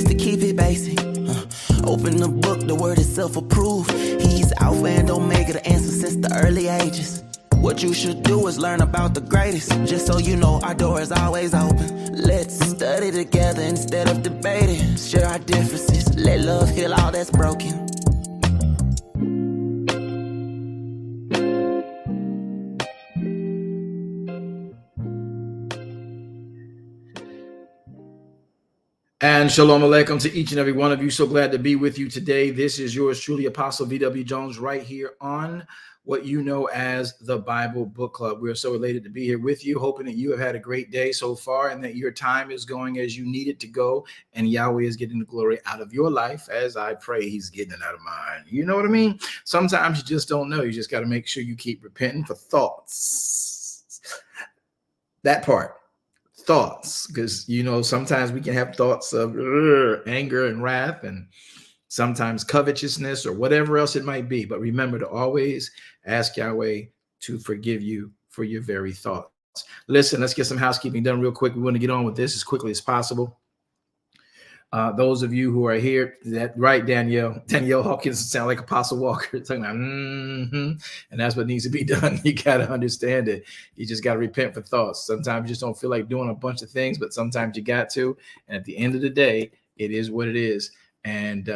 to keep it basic. Open the book, the word itself approved. He's Alpha and Omega, the answer since the early ages. What you should do is learn about the greatest. Just so you know, our door is always open. Let's study together instead of debating. Share our differences, let love heal all that's broken. And shalom aleichem to each and every one of you. So glad to be with you today. This is yours truly, Apostle V.W. Jones, right here on what you know as the Bible Book Club. We're so elated to be here with you, hoping that you have had a great day so far and that your time is going as you need it to go. And Yahweh is getting the glory out of your life as I pray he's getting it out of mine. You know what I mean? Sometimes you just don't know. You just got to make sure you keep repenting for thoughts. That part. Thoughts, because sometimes we can have thoughts of anger and wrath and sometimes covetousness or whatever else it might be. But remember to always ask Yahweh to forgive you for your very thoughts. Listen, let's get some housekeeping done real quick. We want to get on with this as quickly as possible. Those of you who are here, that right, Danielle Hawkins sound like Apostle Walker talking about, and that's what needs to be done. You got to understand it. You just got to repent for thoughts. Sometimes you just don't feel like doing a bunch of things, but sometimes you got to. And at the end of the day, it is what it is. And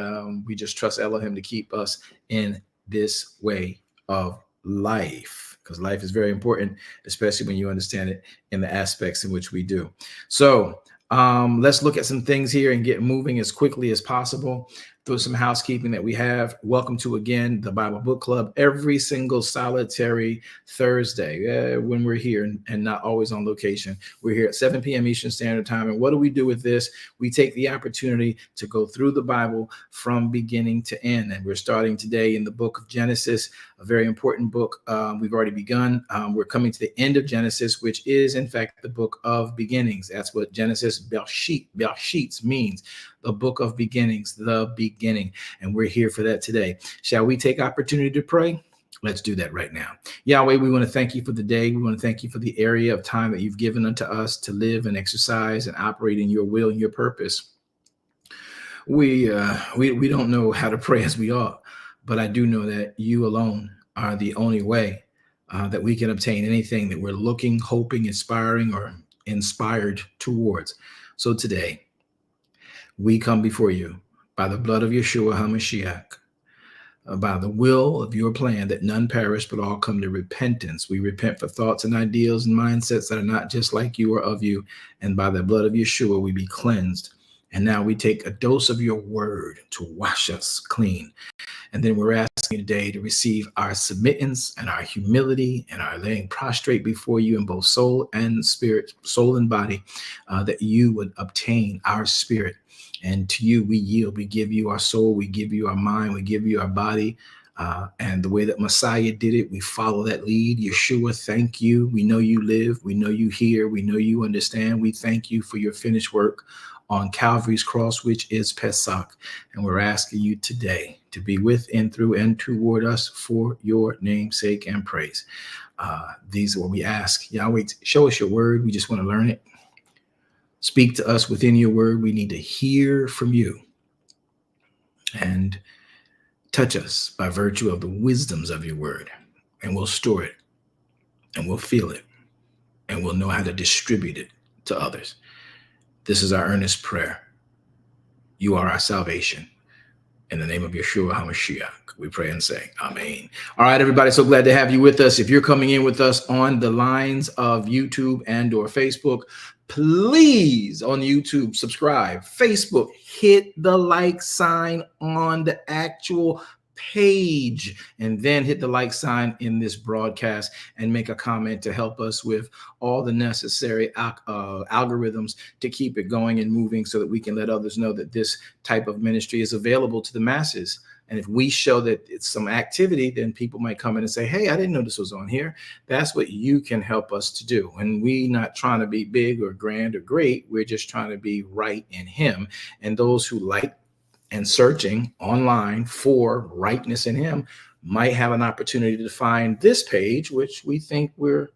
we just trust Elohim to keep us in this way of life, because life is very important, especially when you understand it in the aspects in which we do. So let's look at some things here and get moving as quickly as possible through some housekeeping that we have. Welcome to, again, the Bible Book Club every single solitary Thursday when we're here and not always on location. We're here at 7 p.m. Eastern Standard Time. And what do we do with this? We take the opportunity to go through the Bible from beginning to end. And we're starting today in the book of Genesis, a very important book. We've already begun. We're coming to the end of Genesis, which is, in fact, the book of beginnings. That's what Genesis Bereishit means. The book of beginnings, the beginning. And we're here for that today. Shall we take opportunity to pray? Let's do that right now. Yahweh, we want to thank you for the day. We want to thank you for the area of time that you've given unto us to live and exercise and operate in your will and your purpose. We don't know how to pray as we ought, but I do know that you alone are the only way that we can obtain anything that we're looking, hoping, aspiring, or inspired towards. So today, we come before you by the blood of Yeshua HaMashiach, by the will of your plan that none perish, but all come to repentance. We repent for thoughts and ideals and mindsets that are not just like you or of you. And by the blood of Yeshua, we be cleansed. And now we take a dose of your word to wash us clean. And then we're asking today to receive our submittance and our humility and our laying prostrate before you in both soul and spirit, soul and body, that you would obtain our spirit. And to you, we yield. We give you our soul. We give you our mind. We give you our body. And the way that Messiah did it, we follow that lead. Yeshua, thank you. We know you live. We know you hear. We know you understand. We thank you for your finished work on Calvary's cross, which is Pesach. And we're asking you today to be with and through and toward us for your name's sake and praise. These are what we ask. Yahweh, show us your word. We just want to learn it. Speak to us within your word. We need to hear from you and touch us by virtue of the wisdoms of your word. And we'll store it and we'll feel it and we'll know how to distribute it to others. This is our earnest prayer. You are our salvation. In the name of Yeshua HaMashiach, we pray and say, Amen. All right, everybody, so glad to have you with us. If you're coming in with us on the lines of YouTube and or Facebook, please on YouTube, subscribe. Facebook, hit the like sign on the actual page and then hit the like sign in this broadcast and make a comment to help us with all the necessary algorithms to keep it going and moving so that we can let others know that this type of ministry is available to the masses. And if we show that it's some activity, then people might come in and say, hey, I didn't know this was on here. That's what you can help us to do. And we not trying to be big or grand or great. We're just trying to be right in him. And those who like and searching online for rightness in him might have an opportunity to find this page, which we think we're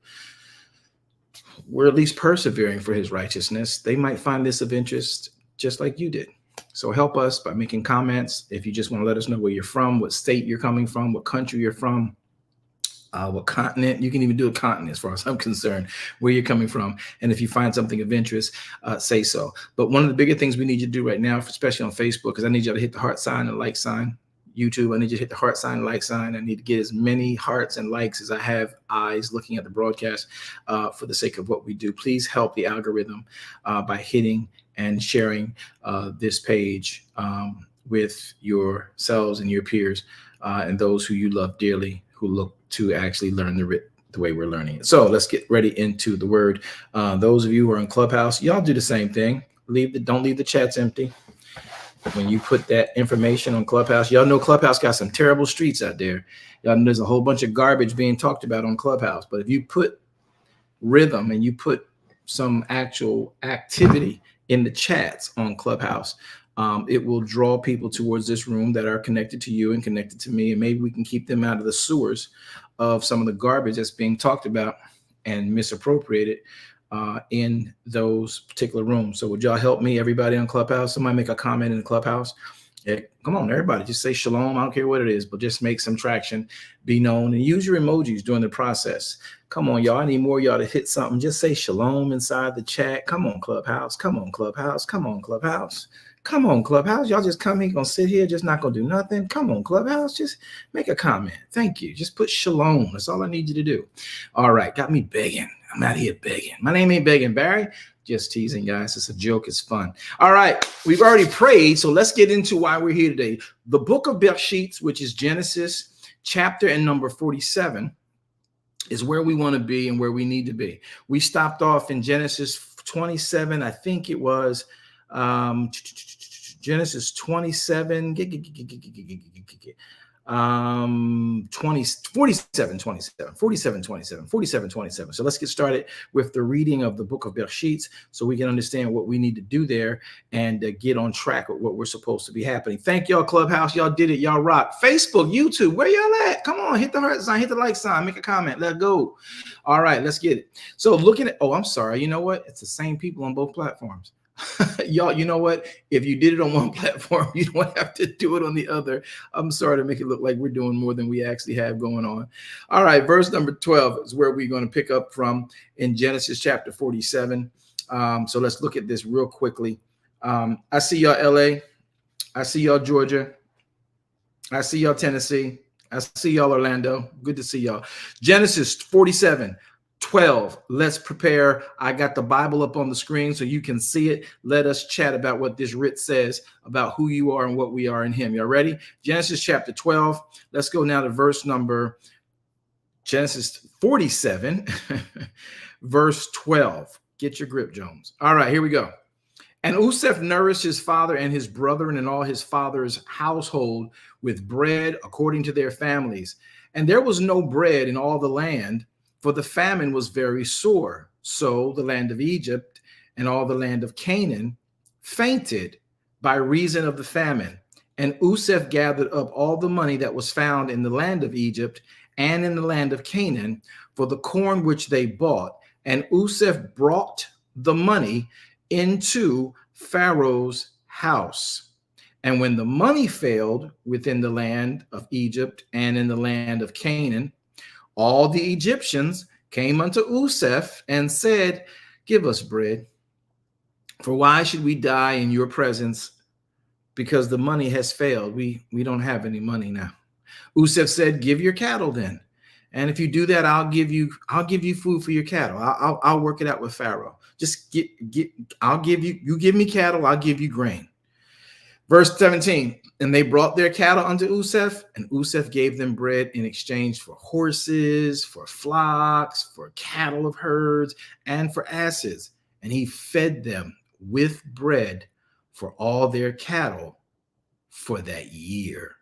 at least persevering for his righteousness. They might find this of interest just like you did. So help us by making comments. If you just want to let us know where you're from, what state you're coming from, what country you're from, what continent. You can even do a continent as far as I'm concerned, where you're coming from. And if you find something of interest, say so. But one of the bigger things we need you to do right now, especially on Facebook, because I need you to hit the heart sign and like sign. YouTube, I need you to hit the heart sign, like sign. I need to get as many hearts and likes as I have eyes looking at the broadcast for the sake of what we do. Please help the algorithm by hitting and sharing this page with yourselves and your peers and those who you love dearly, who look to actually learn the way we're learning it. So let's get ready into the word. Those of you who are in Clubhouse, y'all do the same thing. Don't leave the chats empty. When you put that information on Clubhouse, y'all know Clubhouse got some terrible streets out there. Y'all know there's a whole bunch of garbage being talked about on Clubhouse. But if you put rhythm and you put some actual activity in the chats on Clubhouse, it will draw people towards this room that are connected to you and connected to me. And maybe we can keep them out of the sewers of some of the garbage that's being talked about and misappropriated in those particular rooms. So would y'all help me, everybody on Clubhouse? Somebody make a comment in the Clubhouse. Yeah, come on, everybody, just say shalom. I don't care what it is, but just make some traction, be known, and use your emojis during the process. Come on, y'all. I need more of y'all to hit something. Just say shalom inside the chat. Come on, Clubhouse. Come on, Clubhouse. Come on, Clubhouse. Come on, Clubhouse. Y'all just come here, gonna sit here, just not gonna do nothing. Come on, Clubhouse. Just make a comment. Thank you. Just put shalom. That's all I need you to do. All right, got me begging. I'm out here begging. My name ain't begging, Barry. Just teasing, guys. It's a joke. It's fun. All right, we've already prayed, so let's get into why we're here today. The book of Bereishit, which is Genesis chapter and number 47, is where we want to be and where we need to be. We stopped off in Genesis 27. I think it was Genesis 27. 47, 27. So let's get started with the reading of the book of Bereishit so we can understand what we need to do there and get on track with what we're supposed to be happening. Thank y'all, Clubhouse. Y'all did it. Y'all rock. Facebook, YouTube, where y'all at? Come on, hit the heart sign, hit the like sign, make a comment. Let's go. All right, let's get it. So looking at, I'm sorry. You know what? It's the same people on both platforms. Y'all, you know what? If you did it on one platform, you don't have to do it on the other. I'm sorry to make it look like we're doing more than we actually have going on. All right, verse number 12 is where we're going to pick up from in Genesis chapter 47. So let's look at this real quickly. I see y'all LA. I see y'all Georgia. I see y'all Tennessee. I see y'all Orlando. Good to see y'all. Genesis 47. 12. Let's prepare. I got the Bible up on the screen so you can see it. Let us chat about what this writ says about who you are and what we are in him. Y'all ready? Genesis chapter 12. Let's go now to verse number Genesis 47, verse 12. Get your grip, Jones. All right, here we go. And Useph nourished his father and his brethren and all his father's household with bread according to their families. And there was no bread in all the land, for the famine was very sore. So the land of Egypt and all the land of Canaan fainted by reason of the famine. And Useph gathered up all the money that was found in the land of Egypt and in the land of Canaan for the corn which they bought. And Useph brought the money into Pharaoh's house. And when the money failed within the land of Egypt and in the land of Canaan, all the Egyptians came unto Useph and said, give us bread. For why should we die in your presence? Because the money has failed. We don't have any money now. Useph said, give your cattle then. And if you do that, I'll give you food for your cattle. I'll work it out with Pharaoh. Just you give me cattle, I'll give you grain. Verse 17, and they brought their cattle unto Useph, and Useph gave them bread in exchange for horses, for flocks, for cattle of herds, and for asses. And he fed them with bread for all their cattle for that year.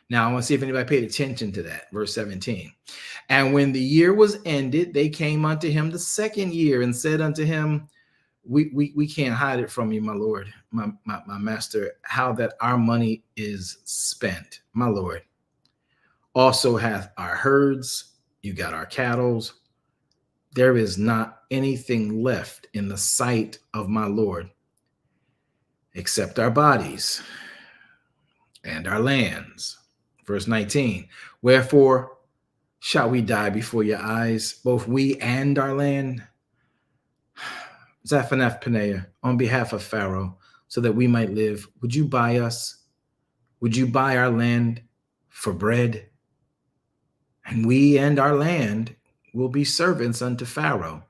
Now, I want to see if anybody paid attention to that. Verse 17. And when the year was ended, they came unto him the second year and said unto him, we can't hide it from you, my Lord, my master, how that our money is spent. My Lord also hath our herds, you got our cattle. There is not anything left in the sight of my Lord. except our bodies and our lands. Verse 19, wherefore shall we die before your eyes, both we and our land? Zaphaneth Paneah, on behalf of Pharaoh, so that we might live, would you buy us? Would you buy our land for bread? And we and our land will be servants unto Pharaoh.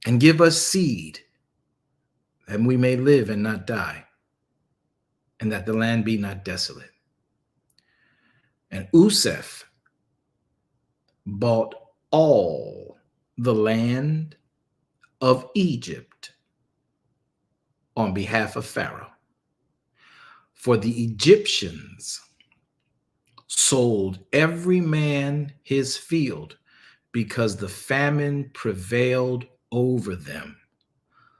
And give us seed, that we may live and not die, and that the land be not desolate. And Usef bought all the land of Egypt on behalf of Pharaoh. For the Egyptians sold every man his field, because the famine prevailed over them.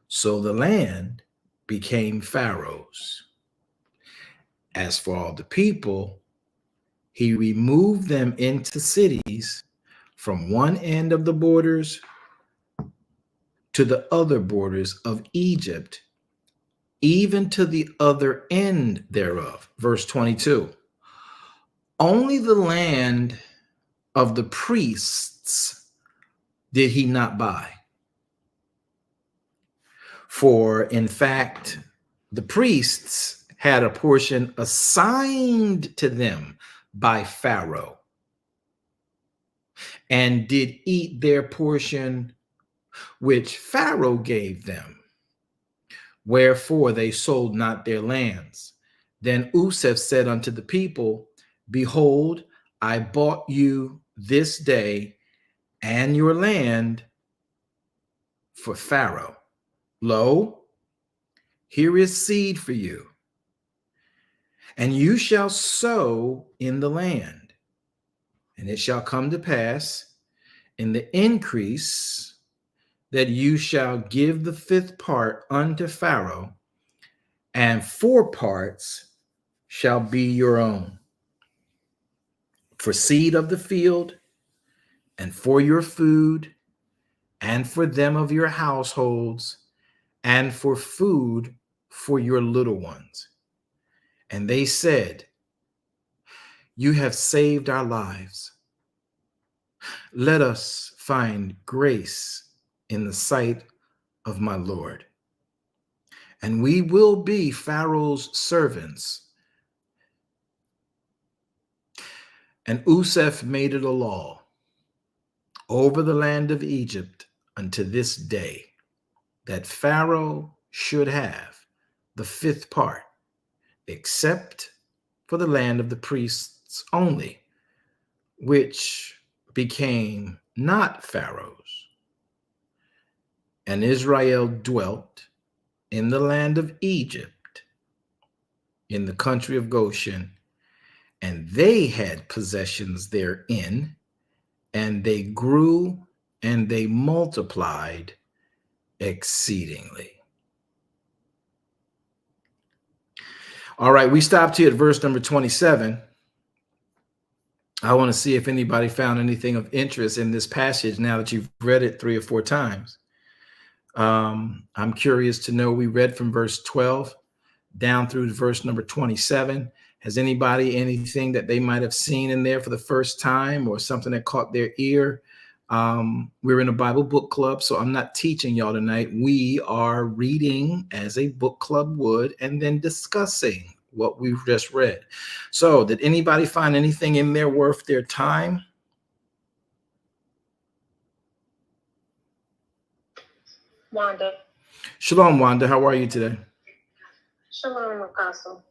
So the land became Pharaoh's. As for all the people, he removed them into cities from one end of the borders to the other borders of Egypt, even to the other end thereof. Verse 22. Only the land of the priests did he not buy. For in fact, the priests had a portion assigned to them by Pharaoh, and did eat their portion which Pharaoh gave them. Wherefore they sold not their lands. Then Usef said unto the people, behold, I bought you this day and your land for Pharaoh. Lo, here is seed for you, and you shall sow in the land. And it shall come to pass in the increase that you shall give the fifth part unto Pharaoh, and 4 parts shall be your own, for seed of the field, and for your food, and for them of your households, and for food for your little ones. And they said, you have saved our lives. Let us find grace in the sight of my Lord, and we will be Pharaoh's servants. And Usef made it a law over the land of Egypt unto this day, that Pharaoh should have the 5th part, except for the land of the priests only, which became not Pharaoh's. And Israel dwelt in the land of Egypt, in the country of Goshen, and they had possessions therein, and they grew and they multiplied exceedingly. All right, we stopped here at verse number 27. I want to see if anybody found anything of interest in this passage now that you've read it 3 or 4 times. I'm curious to know, we read from verse 12 down through verse number 27. Has anybody anything that they might have seen in there for the first time, or something that caught their ear? We're in a Bible book club, so I'm not teaching y'all tonight. We are reading as a book club would, and then discussing what we've just read. So did anybody find anything in there worth their time? Wanda. Shalom, Wanda. How are you today? Shalom, Apostle.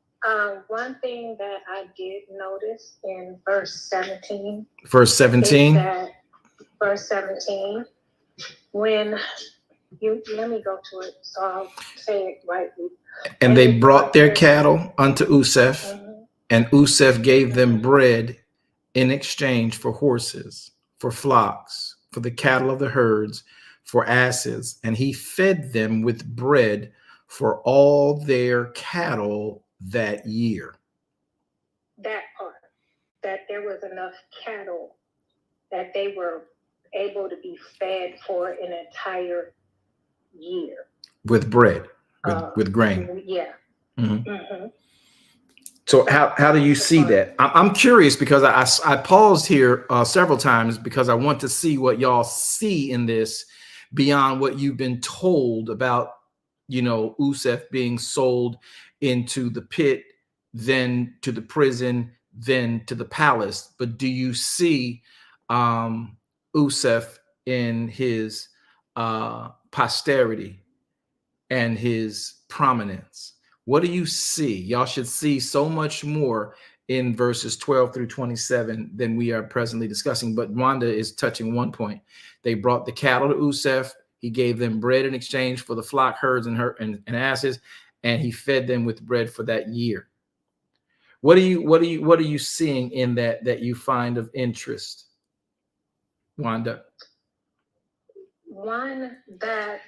One thing that I did notice in verse 17. Verse 17? Verse 17, when you, let me go to it so I'll say it rightly. And they brought their cattle unto Usef, and Usef gave them bread in exchange for horses, for flocks, for the cattle of the herds, for asses, and he fed them with bread for all their cattle that year. That part, that there was enough cattle that they were able to be fed for an entire year. With bread. with grain. Yeah. Mm-hmm. Mm-hmm. So how do you see that? I'm curious because I paused here several times because I want to see what y'all see in this beyond what you've been told about, Usef being sold into the pit, then to the prison, then to the palace. But do you see Usef in his posterity and his prominence? What do you see? Y'all should see so much more in verses 12 through 27 than we are presently discussing. But Wanda is touching one point. They brought the cattle to Usef. He gave them bread in exchange for the flock, herds, and asses, and he fed them with bread for that year. What are you seeing in that you find of interest, Wanda? One, that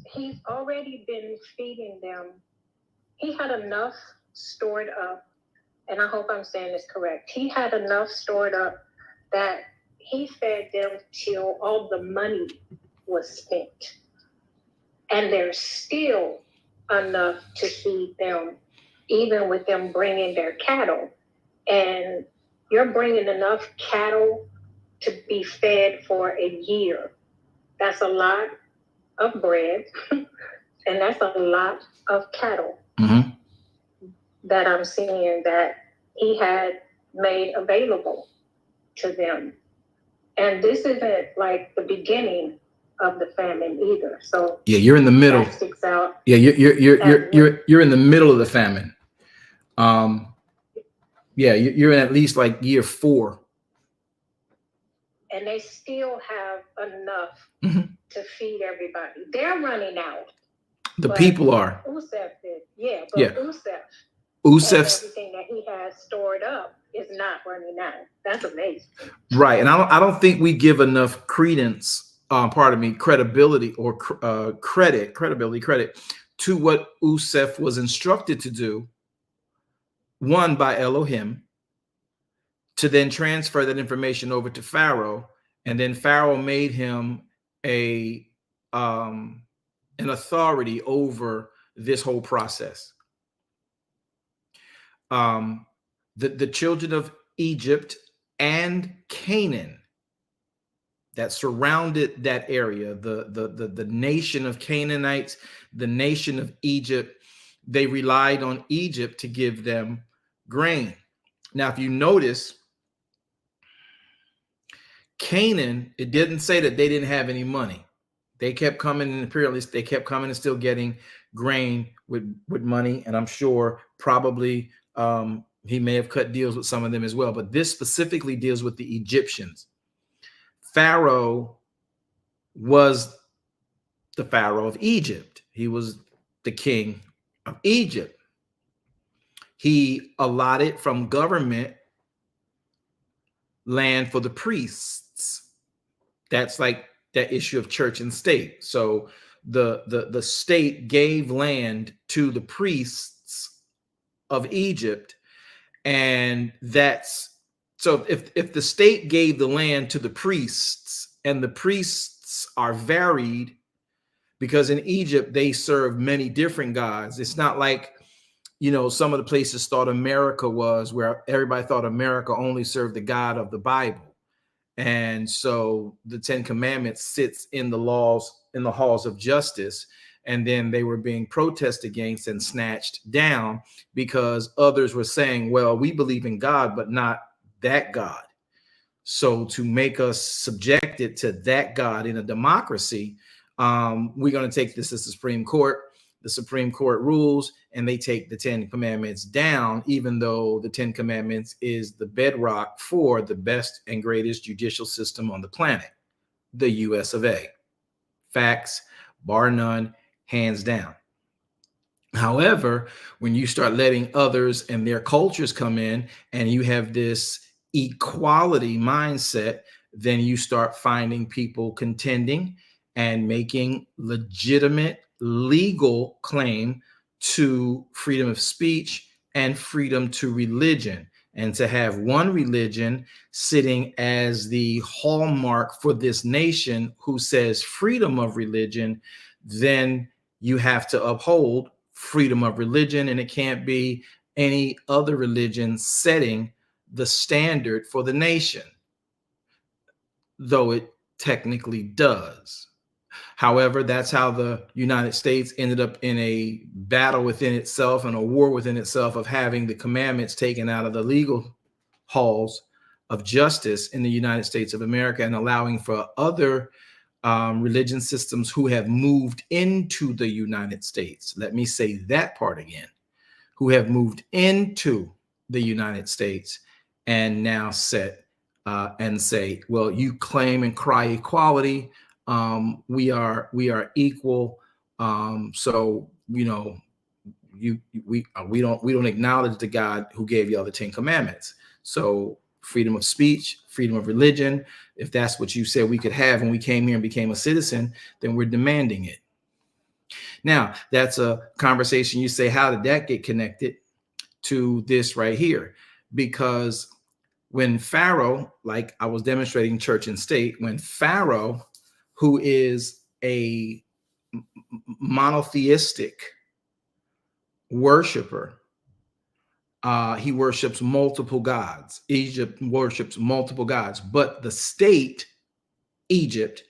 he's already been feeding them. He had enough stored up, and I hope I'm saying this correct. He had enough stored up that he fed them till all the money was spent. And there's still enough to feed them, even with them bringing their cattle. And you're bringing enough cattle to be fed for a year. That's a lot of bread, and that's a lot of cattle. Mm-hmm. That I'm seeing that he had made available to them. And this isn't like the beginning of the famine either. So yeah, you're in the middle. That sticks out. Yeah, you're in the middle of the famine. Yeah, you're in at least like year 4. And they still have enough mm-hmm. to feed everybody. They're running out. The people are. Usef did. Yeah, but Usef's everything that he has stored up is not running out. That's amazing. Right. And I don't think we give enough credence, credibility or credit to what Usef was instructed to do, one, by Elohim, to then transfer that information over to Pharaoh. And then Pharaoh made him an authority over this whole process. The children of Egypt and Canaan that surrounded that area, the nation of Canaanites, the nation of Egypt, they relied on Egypt to give them grain. Now, if you notice, Canaan, it didn't say that they didn't have any money. They kept coming, and imperialists, they kept coming and still getting grain with money. And I'm sure probably he may have cut deals with some of them as well. But this specifically deals with the Egyptians. Pharaoh was the Pharaoh of Egypt. He was the king of Egypt. He allotted from government land for the priests. That's like that issue of church and state. So the state gave land to the priests of Egypt, and that's so if the state gave the land to the priests, and the priests are varied, because in Egypt they serve many different gods. It's not like, some of the places thought America was, where everybody thought America only served the God of the Bible. And so the 10 Commandments sits in the laws, in the halls of justice. And then they were being protested against and snatched down because others were saying, well, we believe in God, but not that God. So to make us subjected to that God in a democracy, we're going to take this to the Supreme Court. The Supreme Court rules, and they take the 10 Commandments down, even though the 10 Commandments is the bedrock for the best and greatest judicial system on the planet, the US of A. Facts, bar none, hands down. However, when you start letting others and their cultures come in, and you have this equality mindset, then you start finding people contending and making legitimate legal claim to freedom of speech and freedom to religion. And to have one religion sitting as the hallmark for this nation who says freedom of religion, then you have to uphold freedom of religion, and it can't be any other religion setting the standard for the nation, though it technically does. However, that's how the United States ended up in a battle within itself and a war within itself of having the commandments taken out of the legal halls of justice in the United States of America, and allowing for other religion systems who have moved into the United States. Let me say that part again. Who have moved into the United States and now set and say, well, you claim and cry equality. We are equal. So we don't acknowledge the God who gave you all the 10 commandments. So freedom of speech, freedom of religion, if that's what you said we could have when we came here and became a citizen, then we're demanding it. Now, that's a conversation. You say, how did that get connected to this right here? Because when Pharaoh, like I was demonstrating church and state, when Pharaoh, who is a monotheistic worshiper, he worships multiple gods. Egypt worships multiple gods, but the state, Egypt,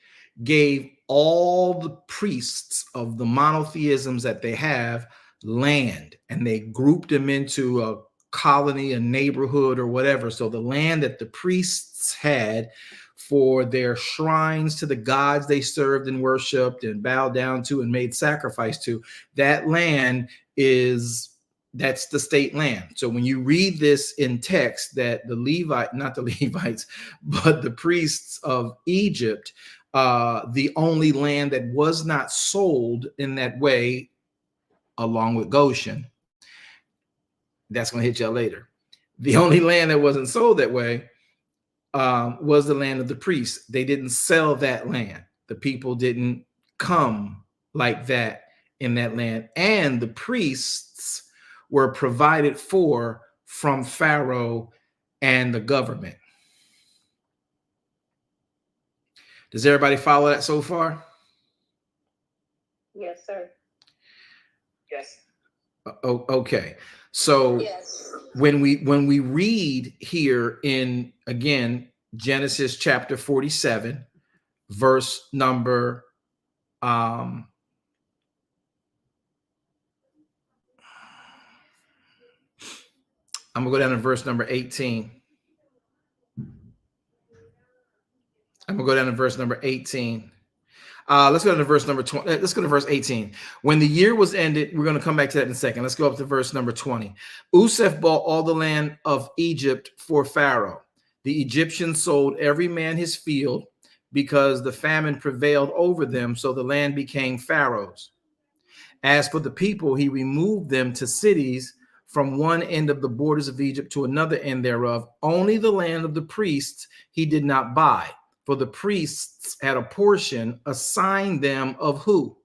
gave all the priests of the monotheisms that they have land, and they grouped them into a colony, a neighborhood, or whatever. So the land that the priests had for their shrines to the gods they served and worshiped and bowed down to and made sacrifice to, that land that's the state land. So when you read this in text, that the not the Levites, but the priests of Egypt, the only land that was not sold in that way, along with Goshen, that's going to hit y'all later. The only land that wasn't sold that way was the land of the priests. They didn't sell that land. The people didn't come like that in that land. And the priests were provided for from Pharaoh and the government. Does everybody follow that so far? Yes, sir. Yes. Okay. So yes. when we read here in, again, Genesis chapter 47, verse number I'm gonna go down to verse number 18. I'm gonna go down to verse number 18. Let's go to verse number 20. Let's go to verse 18. When the year was ended, we're going to come back to that in a second. Let's go up to verse number 20. Usef bought all the land of Egypt for Pharaoh. The Egyptians sold every man his field because the famine prevailed over them, so the land became Pharaoh's. As for the people, he removed them to cities from one end of the borders of Egypt to another end thereof. Only the land of the priests he did not buy, for the priests had a portion assigned them of who?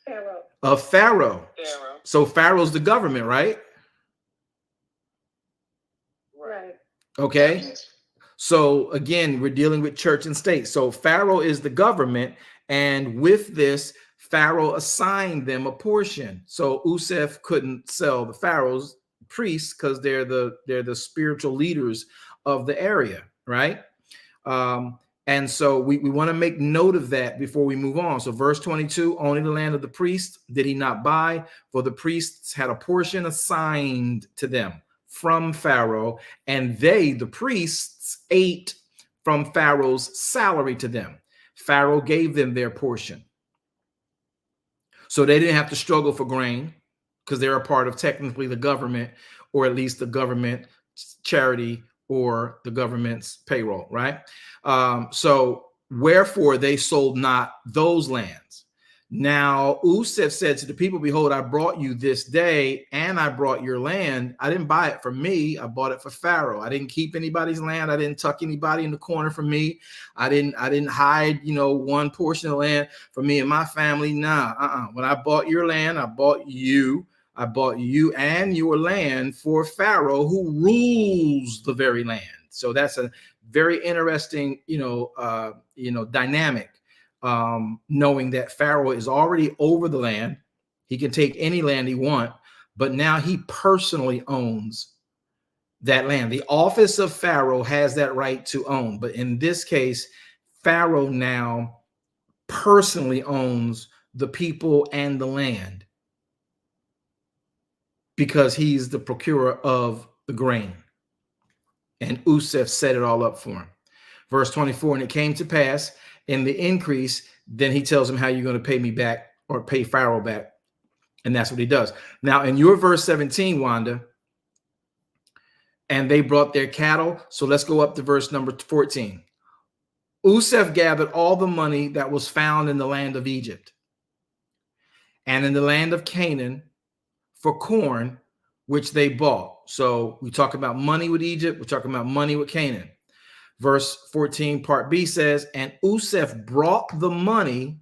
Pharaoh. Of Pharaoh. Pharaoh. So Pharaoh's the government, right? Right. Okay. So again, we're dealing with church and state. So Pharaoh is the government, and with this, Pharaoh assigned them a portion. So Usef couldn't sell the Pharaoh's priests because they're the spiritual leaders of the area, right? And so we want to make note of that before we move on. So verse 22, only the land of the priests did he not buy, for the priests had a portion assigned to them from Pharaoh, and they, the priests, ate from Pharaoh's salary to them. Pharaoh gave them their portion. So they didn't have to struggle for grain because they're a part of technically the government, or at least the government charity or the government's payroll, right? So wherefore they sold not those lands. Now Usef said to the people, behold, I brought you this day, and I brought your land. I didn't buy it for me. I bought it for Pharaoh. I didn't keep anybody's land. I didn't tuck anybody in the corner for me. I didn't hide, one portion of land for me and my family. Nah, When I bought your land, I bought you and your land for Pharaoh, who rules the very land. So that's a very interesting, dynamic knowing that Pharaoh is already over the land. He can take any land he wants, but now he personally owns that land. The office of Pharaoh has that right to own. But in this case, Pharaoh now personally owns the people and the land because he's the procurer of the grain. And Usef set it all up for him. Verse 24, and it came to pass in the increase, then he tells him how you're going to pay me back or pay Pharaoh back. And that's what he does. Now, in your verse 17, Wanda, and they brought their cattle. So let's go up to verse number 14. Usef gathered all the money that was found in the land of Egypt and in the land of Canaan for corn, which they bought. So we talk about money with Egypt. We're talking about money with Canaan. Verse 14, part B says, and Usef brought the money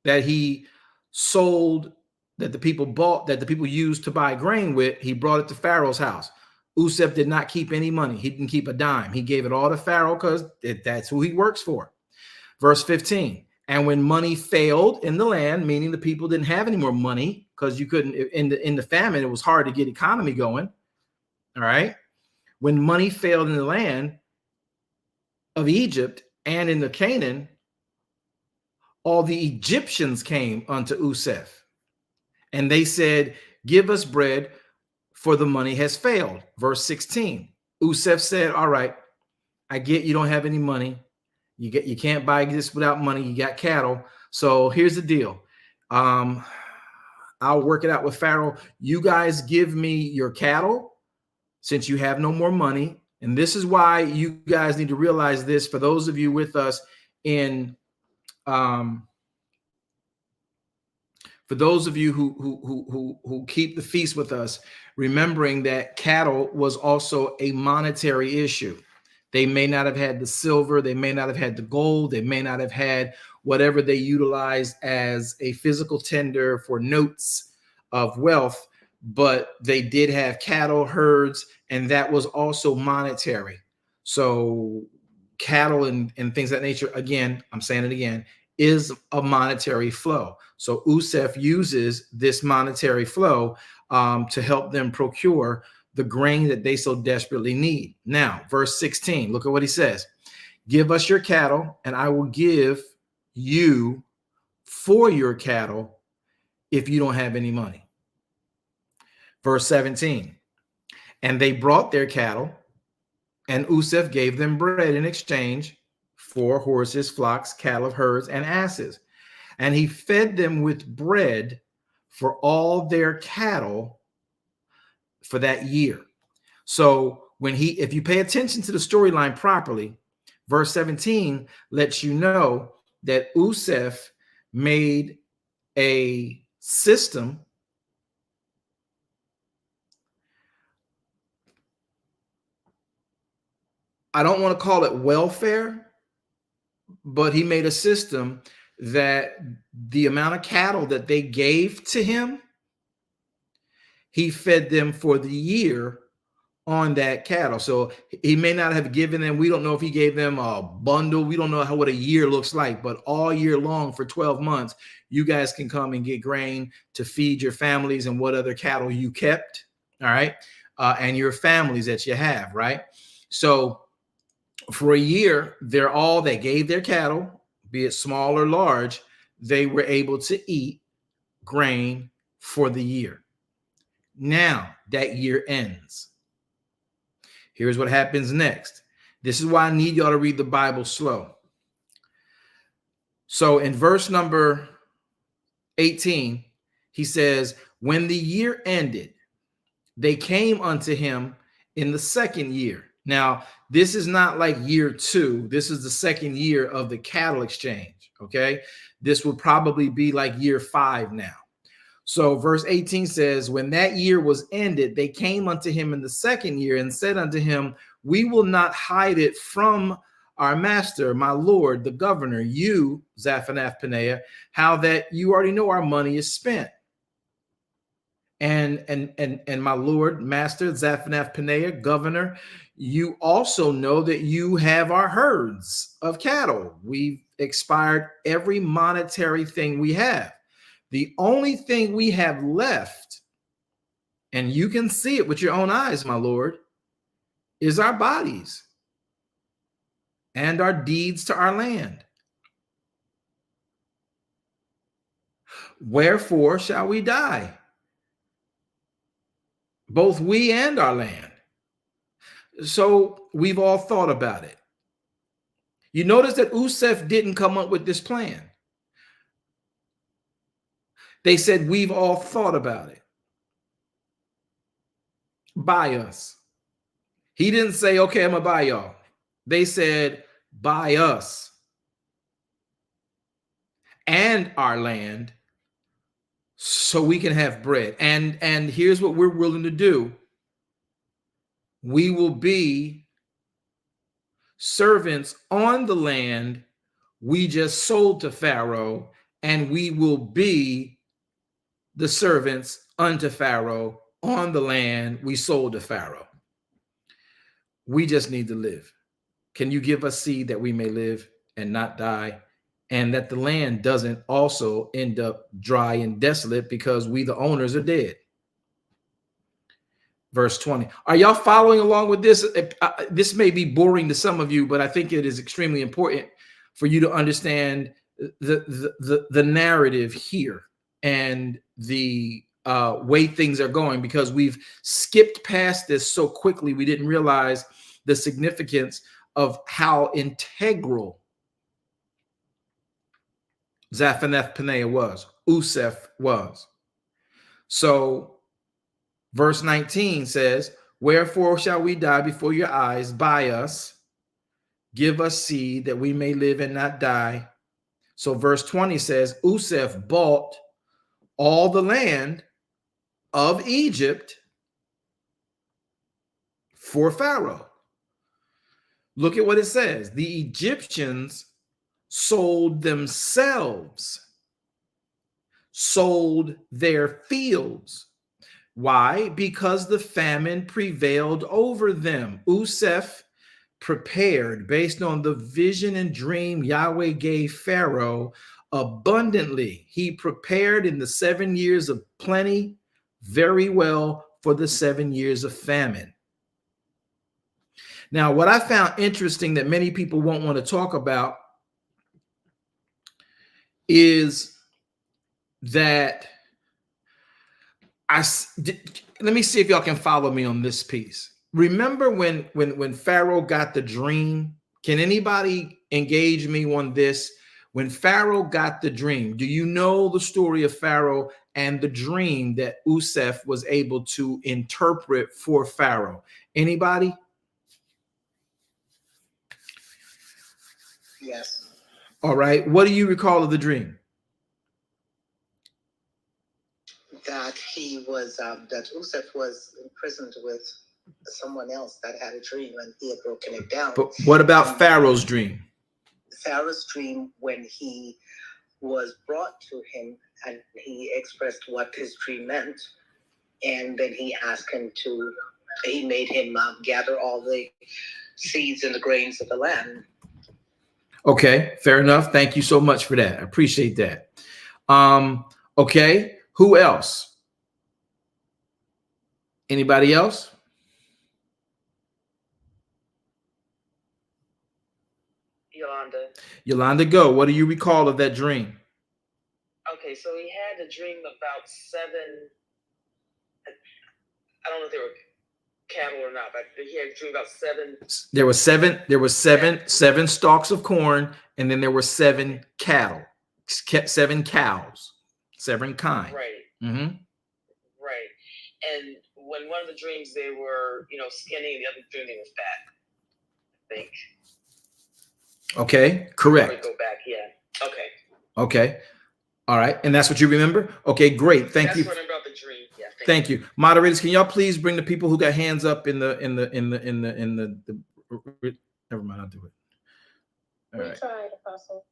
that he sold, that the people bought, that the people used to buy grain with. He brought it to Pharaoh's house. Usef did not keep any money. He didn't keep a dime. He gave it all to Pharaoh because that's who he works for. Verse 15, and when money failed in the land, meaning the people didn't have any more money because you couldn't, in the famine, it was hard to get economy going. All right. When money failed in the land of Egypt and in the Canaan, all the Egyptians came unto Usef, and they said, give us bread, for the money has failed. Verse 16, Usef said, all right, I get you don't have any money. You can't buy this without money. You got cattle. So here's the deal. I'll work it out with Pharaoh. You guys give me your cattle since you have no more money. And this is why you guys need to realize this. For those of you with us in, for those of you who keep the feast with us, remembering that cattle was also a monetary issue. They may not have had the silver, they may not have had the gold, they may not have had whatever they utilized as a physical tender for notes of wealth, but they did have cattle, herds, and that was also monetary. So cattle and things of that nature, again, I'm saying it again, is a monetary flow. So Usef uses this monetary flow to help them procure the grain that they so desperately need. Now, verse 16, look at what he says. Give us your cattle, and I will give you for your cattle if you don't have any money. Verse 17, and they brought their cattle, and Usef gave them bread in exchange for horses, flocks, cattle, herds, and asses. And he fed them with bread for all their cattle for that year. So if you pay attention to the storyline properly, verse 17 lets you know that Usef made a system I don't want to call it welfare, but he made a system that the amount of cattle that they gave to him, he fed them for the year on that cattle. So he may not have given them, we don't know if he gave them a bundle. We don't know what a year looks like, but all year long for 12 months, you guys can come and get grain to feed your families and what other cattle you kept. All right. And your families that you have. Right. So for a year, they gave their cattle, be it small or large, they were able to eat grain for the year. Now that year ends. Here's what happens next. This is why I need y'all to read the Bible slow. So in verse number 18, he says, when the year ended, they came unto him in the second year. Now, this is not like year 2. This is the second year of the cattle exchange. Okay. This will probably be like year 5 now. So verse 18 says, when that year was ended, they came unto him in the second year and said unto him, we will not hide it from our master, my lord, the governor, you, Zaphanath Paneah, how that you already know our money is spent. and my Lord, Master Zaphanath Paneah, Governor, you also know that you have our herds of cattle. We've expired every monetary thing we have. The only thing we have left, and you can see it with your own eyes, my Lord, is our bodies and our deeds to our land. Wherefore shall we die? Both we and our land. So we've all thought about it. You notice that Usef didn't come up with this plan. They said, we've all thought about it. Buy us. He didn't say, okay, I'm going to buy y'all. They said, buy us and our land so we can have bread. And here's what we're willing to do. We will be servants on the land we just sold to Pharaoh, and we will be the servants unto Pharaoh on the land we sold to Pharaoh. We just need to live. Can you give us seed that we may live and not die, and that the land doesn't also end up dry and desolate because we, the owners, are dead? Verse 20. Are y'all following along with this? This may be boring to some of you, but I think it is extremely important for you to understand the narrative here and the way things are going, because we've skipped past this so quickly we didn't realize the significance of how integral Zaphanath Paneah was, Usef was. So verse 19 says, wherefore shall we die before your eyes? Buy us, give us seed that we may live and not die. So verse 20 says, Usef bought all the land of Egypt for Pharaoh. Look at what it says. The Egyptians sold themselves, sold their fields. Why? Because the famine prevailed over them. Usef prepared based on the vision and dream Yahweh gave Pharaoh abundantly. He prepared in the 7 years of plenty very well for the 7 years of famine. Now, what I found interesting that many people won't want to talk about is that let me see if y'all can follow me on this piece. Remember when Pharaoh got the dream? Can anybody engage me on this? When Pharaoh got the dream, do you know the story of Pharaoh and the dream that Usef was able to interpret for Pharaoh? Anybody? Yes. All right. What do you recall of the dream? That he was, that Usef was imprisoned with someone else that had a dream, and he had broken it down. But what about Pharaoh's dream? Pharaoh's dream, when he was brought to him and he expressed what his dream meant, and then he asked him to, he made him gather all the seeds and the grains of the land. Okay, fair enough. Thank you so much for that. I appreciate that. Okay, who else? Anybody else? Yolanda, go. What do you recall of that dream? Okay, so he had a dream about 7, I don't know if they were cattle or not, but he had a dream about 7. There were seven stalks of corn, and then there were 7 cattle, 7 cows, 7 kind. Right. Mm-hmm. Right. And when one of the dreams they were, skinny, and the other dream they were fat, I think. Okay, correct. Go back, yeah. Okay. Okay. All right. And that's what you remember? Okay, great. Thank you. That's what I remember about the dream. Yeah. Thank you. Moderators, can y'all please bring the people who got hands up in the never mind, I'll do it. All right. We tried, Apostle.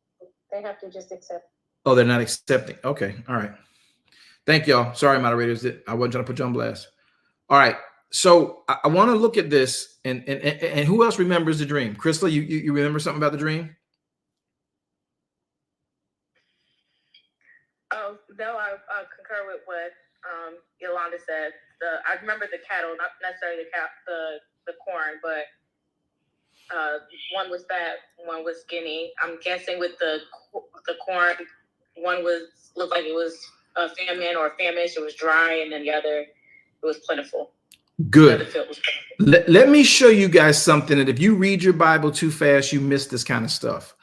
They have to just accept. Oh, they're not accepting. Okay. All right. Thank y'all. Sorry, moderators. I wasn't trying to put you on blast. All right. So I want to look at this, and who else remembers the dream? Crystal, you remember something about the dream? Oh no, I concur with what Yolanda said. I remember the cattle, not necessarily the corn, but one was fat, one was skinny. I'm guessing with the corn, one looked like it was a famine or famished. It was dry, and then the other, it was plentiful. Good. Let me show you guys something that if you read your Bible too fast, you miss this kind of stuff,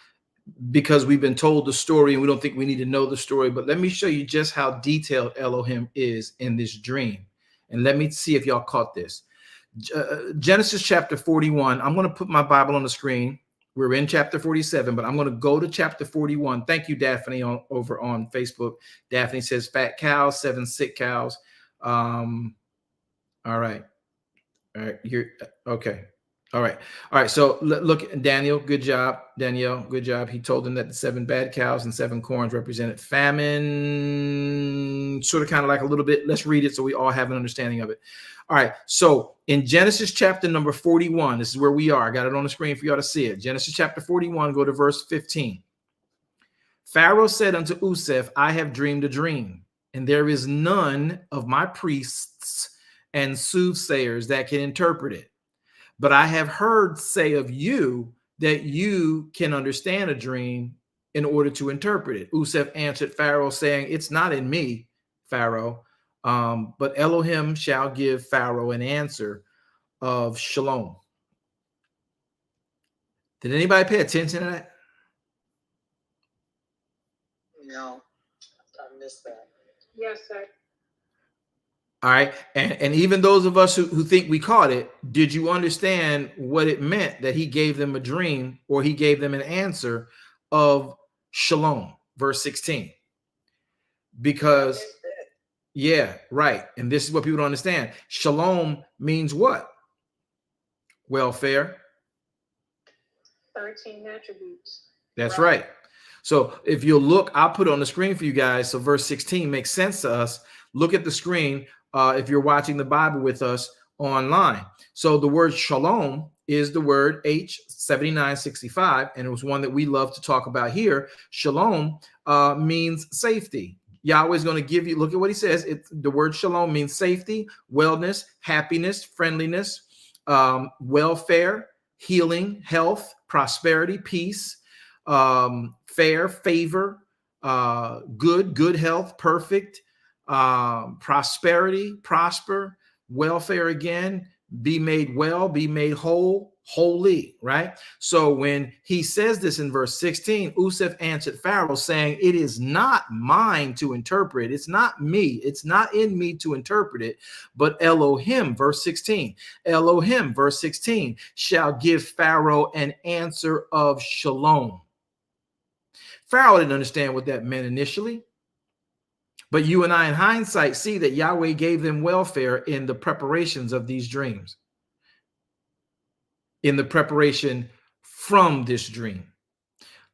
because we've been told the story and we don't think we need to know the story. But let me show you just how detailed Elohim is in this dream. And let me see if y'all caught this. Genesis chapter 41. I'm going to put my Bible on the screen. We're in chapter 47, but I'm going to go to chapter 41. Thank you, Daphne, over on Facebook. Daphne says fat cows, 7 sick cows. All right. You're okay. All right. So look, Daniel, good job. Danielle, good job. He told them that the 7 bad cows and 7 corns represented famine, sort of kind of like a little bit. Let's read it so we all have an understanding of it. All right. So in Genesis chapter number 41, this is where we are. I got it on the screen for y'all to see it. Genesis chapter 41, go to verse 15. Pharaoh said unto Usef, I have dreamed a dream, and there is none of my priests and soothsayers that can interpret it. But I have heard say of you that you can understand a dream in order to interpret it. Usef answered Pharaoh, saying, it's not in me, Pharaoh, but Elohim shall give Pharaoh an answer of shalom. Did anybody pay attention to that? No, I missed that. Yes, sir. All right. And even those of us who think we caught it, did you understand what it meant that he gave them a dream, or he gave them an answer of shalom, verse 16? Because, yeah, right. And this is what people don't understand. Shalom means what? Welfare. 13 attributes. That's right. So if you look, I'll put it on the screen for you guys. So verse 16 makes sense to us. Look at the screen if you're watching the Bible with us online. So the word shalom is the word H7965, and it was one that we love to talk about here. Shalom means safety. Yahweh is going to give you, look at what he says. The word shalom means safety, wellness, happiness, friendliness, welfare, healing, health, prosperity, peace, fair, favor, good health, perfect, prosperity, prosper, welfare again, be made well, be made whole, holy, right? So when he says this in verse 16, Usef answered Pharaoh, saying, it is not mine to interpret. It's not me. It's not in me to interpret it, but Elohim, verse 16. Elohim, verse 16, shall give Pharaoh an answer of shalom. Pharaoh didn't understand what that meant initially. But you and I, in hindsight, see that Yahweh gave them welfare in the preparations of these dreams, in the preparation from this dream.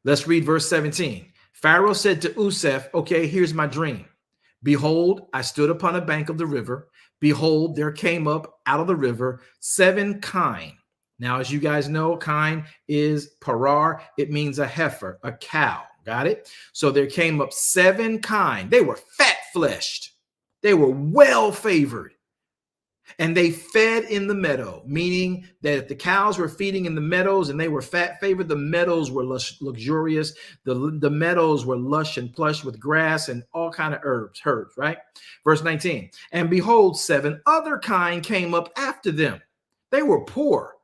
Let's read verse 17. Pharaoh said to Usef, okay, here's my dream. Behold, I stood upon a bank of the river. Behold, there came up out of the river 7 kine. Now, as you guys know, kine is parar. It means a heifer, a cow. Got it? So there came up 7 kine. They were fat-fleshed. They were well-favored. And they fed in the meadow, meaning that if the cows were feeding in the meadows and they were fat-favored, the meadows were luxurious. The meadows were lush and plush with grass and all kind of herbs, right? Verse 19, and behold, 7 other kine came up after them. They were poor.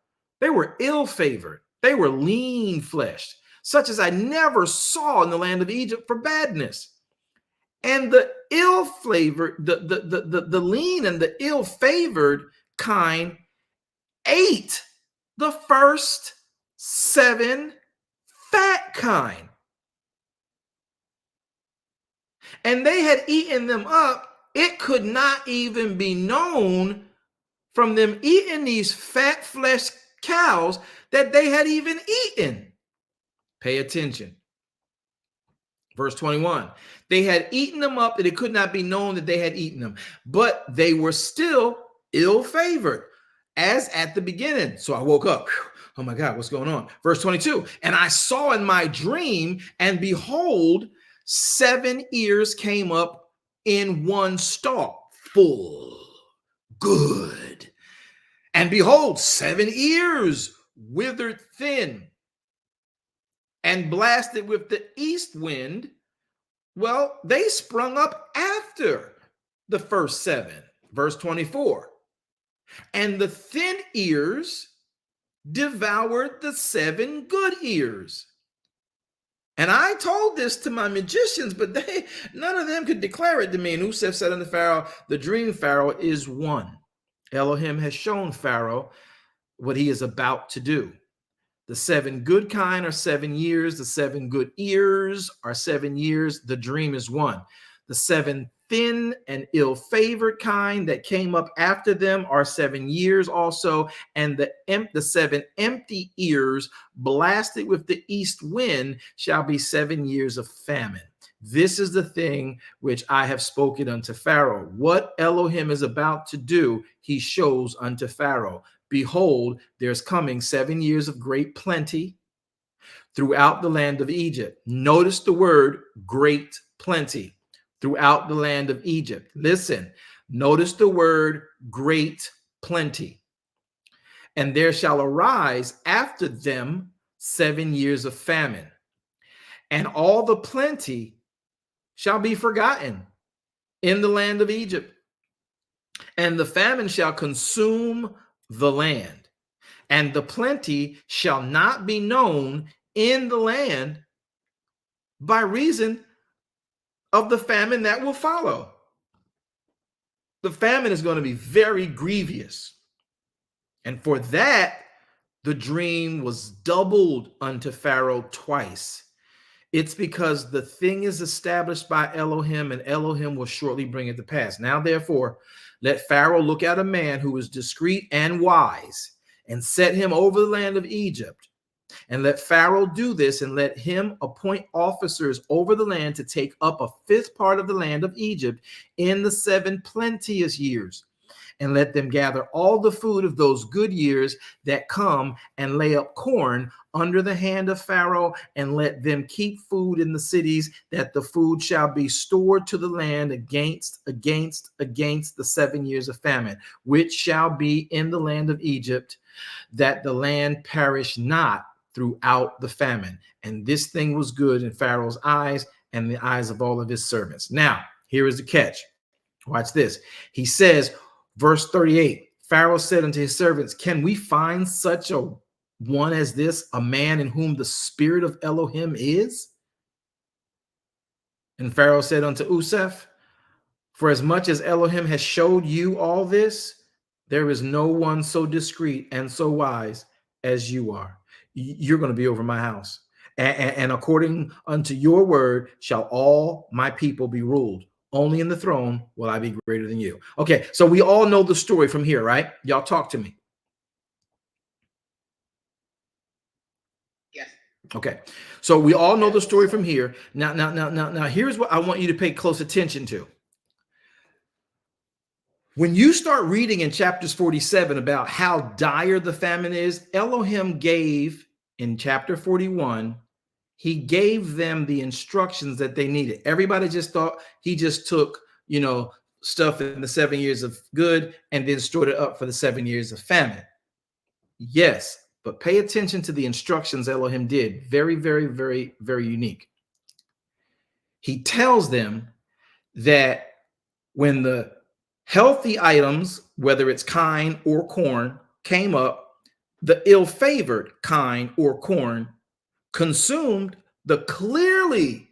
They were ill-favored. They were lean-fleshed, such as I never saw in the land of Egypt for badness. And the ill-flavored, the lean and the ill-favored kind ate the first 7 fat kind. And they had eaten them up. It could not even be known from them eating these fat-fleshed cows that they had even eaten. Pay attention. Verse 21, They had eaten them up, and it could not be known that they had eaten them. But they were still ill-favored, as at the beginning. So I woke up. Oh my God, what's going on? Verse 22, and I saw in my dream, and behold, 7 ears came up in one stalk, full, good. And behold, 7 ears withered thin and blasted with the east wind. Well, they sprung up after the first 7. Verse 24, and the thin ears devoured the 7 good ears. And I told this to my magicians, but none of them could declare it to me. And Usef said unto Pharaoh, the dream, Pharaoh, is one. Elohim has shown Pharaoh what he is about to do. The 7 good kind are 7 years. The 7 good ears are 7 years. The dream is one. The 7 thin and ill-favored kind that came up after them are 7 years also. And the 7 empty ears blasted with the east wind shall be 7 years of famine. This is the thing which I have spoken unto Pharaoh. What Elohim is about to do, he shows unto Pharaoh. Behold, there's coming 7 years of great plenty throughout the land of Egypt. Notice the word great plenty throughout the land of Egypt. Listen, notice the word great plenty. And there shall arise after them 7 years of famine, and all the plenty shall be forgotten in the land of Egypt, and the famine shall consume the land, and the plenty shall not be known in the land by reason of the famine that will follow. The famine is going to be very grievous. And for that, the dream was doubled unto Pharaoh twice. It's because the thing is established by Elohim, and Elohim will shortly bring it to pass. Now, therefore, let Pharaoh look at a man who is discreet and wise, and set him over the land of Egypt. And let Pharaoh do this, and let him appoint officers over the land to take up a 5th part of the land of Egypt in the 7 plenteous years. And let them gather all the food of those good years that come, and lay up corn under the hand of Pharaoh, and let them keep food in the cities, that the food shall be stored to the land against the 7 years of famine, which shall be in the land of Egypt, that the land perish not throughout the famine. And this thing was good in Pharaoh's eyes and the eyes of all of his servants. Now, here is the catch. Watch this. He says, verse 38, Pharaoh said unto his servants, can we find such a one as this, a man in whom the spirit of Elohim is? And Pharaoh said unto Usef, for as much as Elohim has showed you all this, there is no one so discreet and so wise as you are. You're going to be over my house. And according unto your word shall all my people be ruled. Only in the throne will I be greater than you. Okay, so we all know the story from here, right? Y'all talk to me. Yes. Okay, so we all know the story from here. Now, here's what I want you to pay close attention to. When you start reading in chapters 47 about how dire the famine is, Elohim gave in chapter 41, he gave them the instructions that they needed. Everybody just thought he just took, stuff in the 7 years of good and then stored it up for the 7 years of famine. Yes, but pay attention to the instructions Elohim did. Very, very, very, very unique. He tells them that when the healthy items, whether it's kine or corn, came up, the ill-favored kine or corn consumed the clearly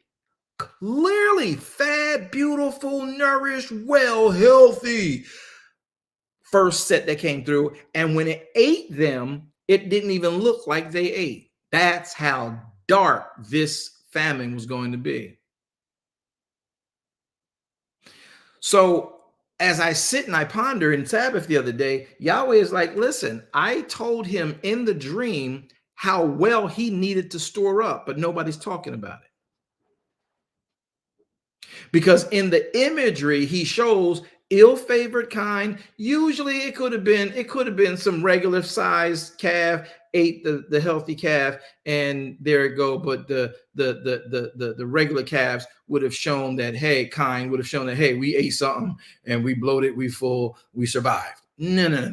fat, beautiful, nourished, well, healthy first set that came through. And when it ate them, it didn't even look like they ate. That's how dark this famine was going to be. So as I sit and I ponder in Sabbath the other day, Yahweh is like, listen, I told him in the dream how well he needed to store up, but nobody's talking about it. Because in the imagery, he shows ill-favored kind. Usually it could have been some regular sized calf ate the healthy calf, and there it go. But the regular calves would have shown that, hey, kind would have shown that, hey, we ate something and we bloated, we full, we survived. No.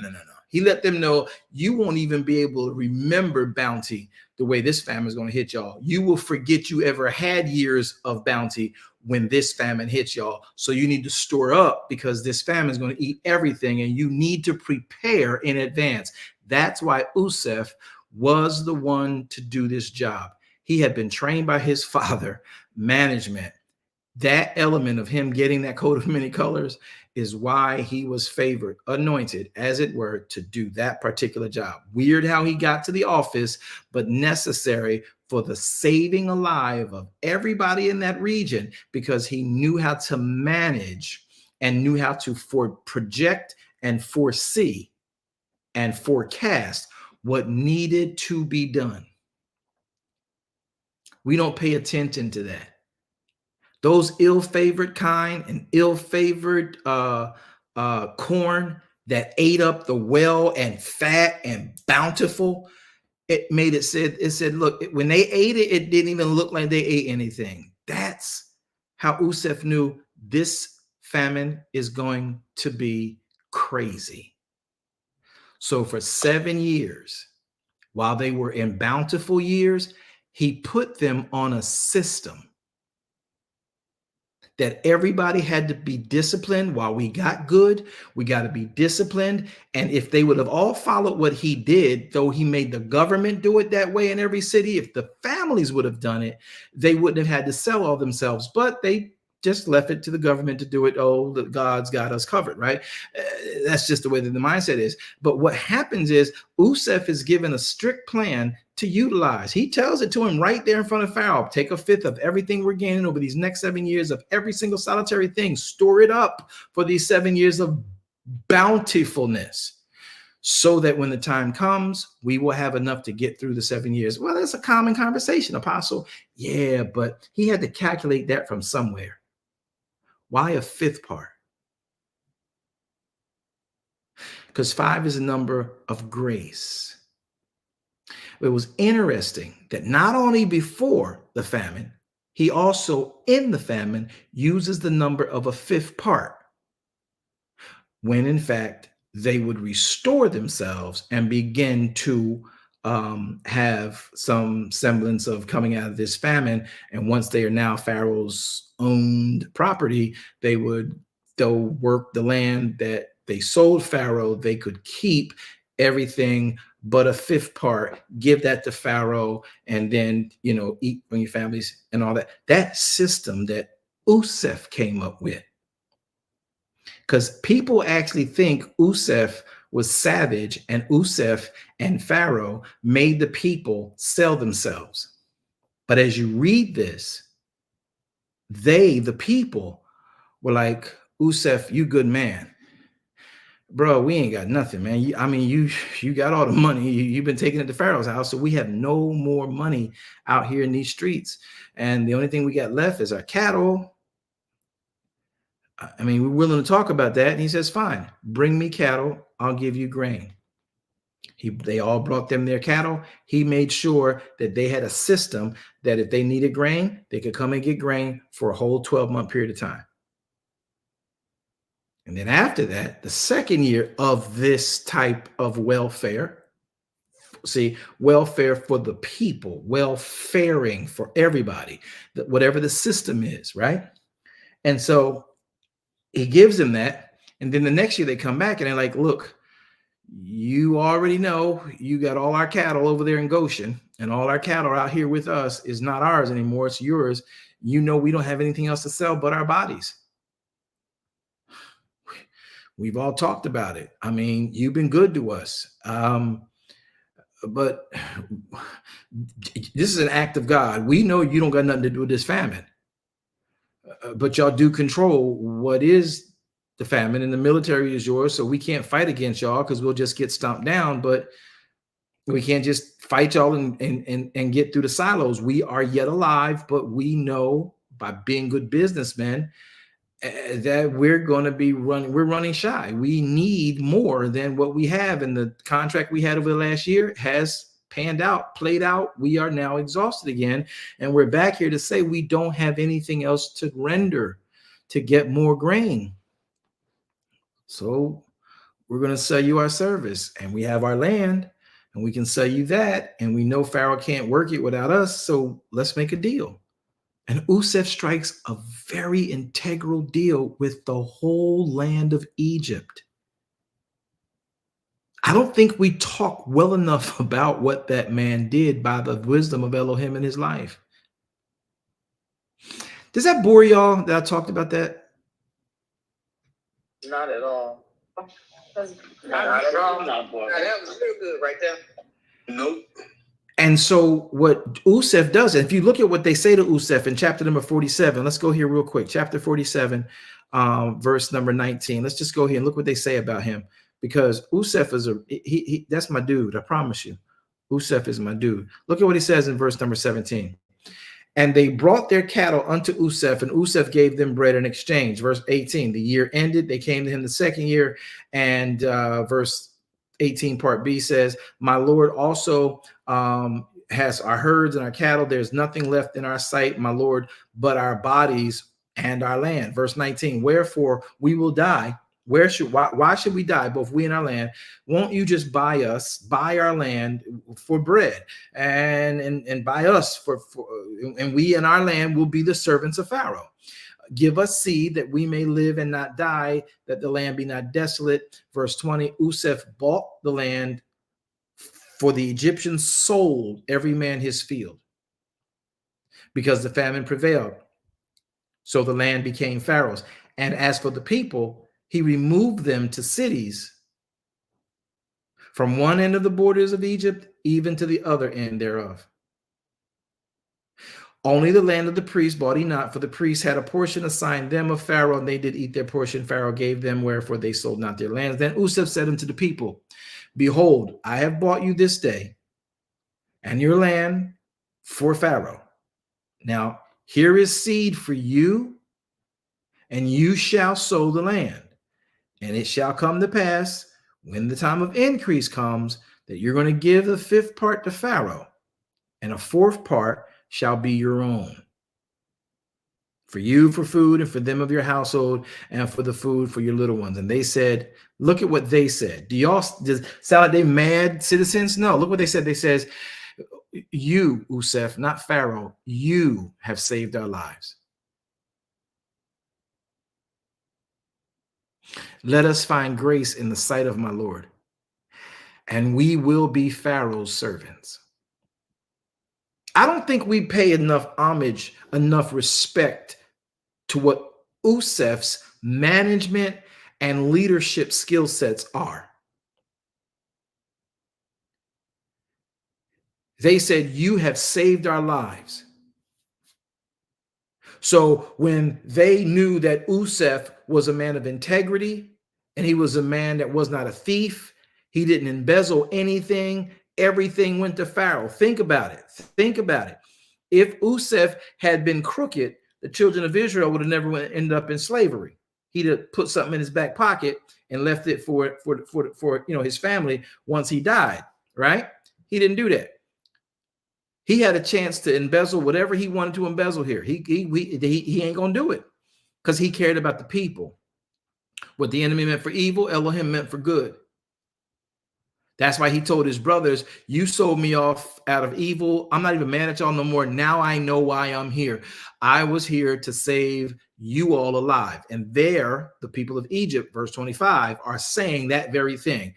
He let them know you won't even be able to remember bounty the way this famine is going to hit y'all. You will forget you ever had years of bounty when this famine hits y'all. So you need to store up, because this famine is going to eat everything, and you need to prepare in advance. That's why Usef was the one to do this job. He had been trained by his father, management. That element of him getting that coat of many colors is why he was favored, anointed, as it were, to do that particular job. Weird how he got to the office, but necessary for the saving alive of everybody in that region, because he knew how to manage and knew how to project and foresee and forecast what needed to be done. We don't pay attention to that. Those ill-favored kind and ill-favored corn that ate up the well and fat and bountiful, it said, look, when they ate it, it didn't even look like they ate anything. That's how Usef knew this famine is going to be crazy. So for 7 years, while they were in bountiful years, he put them on a system that everybody had to be disciplined. While we got good, we got to be disciplined. And if they would have all followed what he did, though he made the government do it that way in every city, if the families would have done it, they wouldn't have had to sell all themselves. But they just left it to the government to do it. Oh, the God's got us covered, right? That's just the way that the mindset is. But what happens is Usef is given a strict plan to utilize. He tells it to him right there in front of Pharaoh. Take a fifth of everything we're gaining over these next 7 years of every single solitary thing. Store it up for these 7 years of bountifulness, so that when the time comes, we will have enough to get through the 7 years. Well, that's a common conversation, Apostle. Yeah, but he had to calculate that from somewhere. Why a fifth part? Because 5 is a number of grace. It was interesting that not only before the famine, he also in the famine uses the number of a fifth part, when in fact they would restore themselves and begin to have some semblance of coming out of this famine. And once they are now Pharaoh's owned property, they'll work the land that they sold Pharaoh. They could keep everything but a fifth part, give that to Pharaoh, and then, eat from your families and all that. That system that Usef came up with. Because people actually think Usef was savage, and Usef and Pharaoh made the people sell themselves. But as you read this, the people, were like, Usef, you good man. Bro, we ain't got nothing, man. You got all the money. You've been taking it to Pharaoh's house, so we have no more money out here in these streets. And the only thing we got left is our cattle. We're willing to talk about that. And he says, fine, bring me cattle. I'll give you grain. They all brought them their cattle. He made sure that they had a system that if they needed grain, they could come and get grain for a whole 12-month period of time. And then after that, the second year of this type of welfare, welfare for the people, welfaring for everybody, whatever the system is, right? And so he gives them that. And then the next year they come back and they're like, look, you already know you got all our cattle over there in Goshen, and all our cattle out here with us is not ours anymore. It's yours. We don't have anything else to sell but our bodies. We've all talked about it. You've been good to us. But this is an act of God. We know you don't got nothing to do with this famine. But y'all do control what is the famine, and the military is yours. So we can't fight against y'all because we'll just get stomped down. But we can't just fight y'all and get through the silos. We are yet alive, but we know by being good businessmen, that we're running shy. We need more than what we have. And the contract we had over the last year has played out. We are now exhausted again. And we're back here to say we don't have anything else to render to get more grain. So we're going to sell you our service, and we have our land, and we can sell you that. And we know Pharaoh can't work it without us. So let's make a deal. And Usef strikes a very integral deal with the whole land of Egypt. I don't think we talk well enough about what that man did by the wisdom of Elohim in his life. Does that bore y'all that I talked about that? Not at all. Not at all. That was real good right there. Nope. And so what Usef does, and if you look at what they say to Usef in chapter number 47, let's go here real quick. Chapter 47, verse number 19. Let's just go here and look what they say about him, because Usef is that's my dude. I promise you. Usef is my dude. Look at what he says in verse number 17. And they brought their cattle unto Usef, and Usef gave them bread in exchange. Verse 18, the year ended. They came to him the second year. And verse 18 part B says, my Lord also has our herds and our cattle. There's nothing left in our sight, my Lord, but our bodies and our land. Verse 19, wherefore we will die. Why should we die, both we and our land? Won't you just buy our land for bread, and buy us and we and our land will be the servants of Pharaoh. Give us seed that we may live and not die, that the land be not desolate. Verse 20, Usef bought the land, for the Egyptians sold every man his field, because the famine prevailed. So the land became Pharaoh's. And as for the people, he removed them to cities from one end of the borders of Egypt, even to the other end thereof. Only the land of the priests bought he not, for the priests had a portion assigned them of Pharaoh, and they did eat their portion. Pharaoh gave them, wherefore they sold not their lands. Then Usef said unto the people, behold, I have bought you this day and your land for Pharaoh. Now here is seed for you, and you shall sow the land. And it shall come to pass, when the time of increase comes, that you're going to give the fifth part to Pharaoh, and a fourth part shall be your own. For you for food, and for them of your household, and for the food for your little ones. And they said, look at what they said. Does it sound like they mad citizens? No, look what they said. They says, you, Usef, not Pharaoh, you have saved our lives. Let us find grace in the sight of my Lord, and we will be Pharaoh's servants. I don't think we pay enough homage, enough respect to what Usef's management and leadership skill sets are. They said, you have saved our lives. So when they knew that Usef was a man of integrity, and he was a man that was not a thief, he didn't embezzle anything, everything went to Pharaoh. Think about it. Think about it. If Usef had been crooked, the children of Israel would have never ended up in slavery. He'd have put something in his back pocket and left it for his family once he died, right? He didn't do that. He had a chance to embezzle whatever he wanted to embezzle here. He ain't gonna do it, because he cared about the people. What the enemy meant for evil, Elohim meant for good. That's why he told his brothers, you sold me off out of evil. I'm not even mad at y'all no more. Now I know why I'm here. I was here to save you all alive. And there, the people of Egypt, verse 25, are saying that very thing.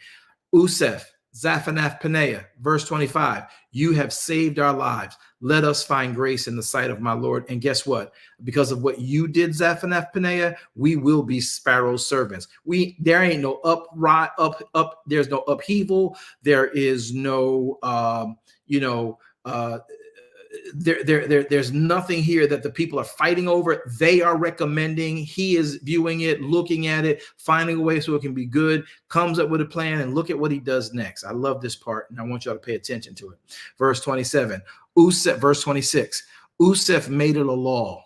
Usef, Zaphanath Paneah, verse 25, you have saved our lives. Let us find grace in the sight of my Lord. And guess what? Because of what you did, Zaphanath Paneah, we will be Pharaoh's servants. There ain't no there's no upheaval. There is no, there's nothing here that the people are fighting over. They are recommending. He is viewing it, looking at it, finding a way so it can be good, comes up with a plan, and look at what he does next. I love this part, and I want y'all to pay attention to it. Verse 27, verse 26, Usef made it a law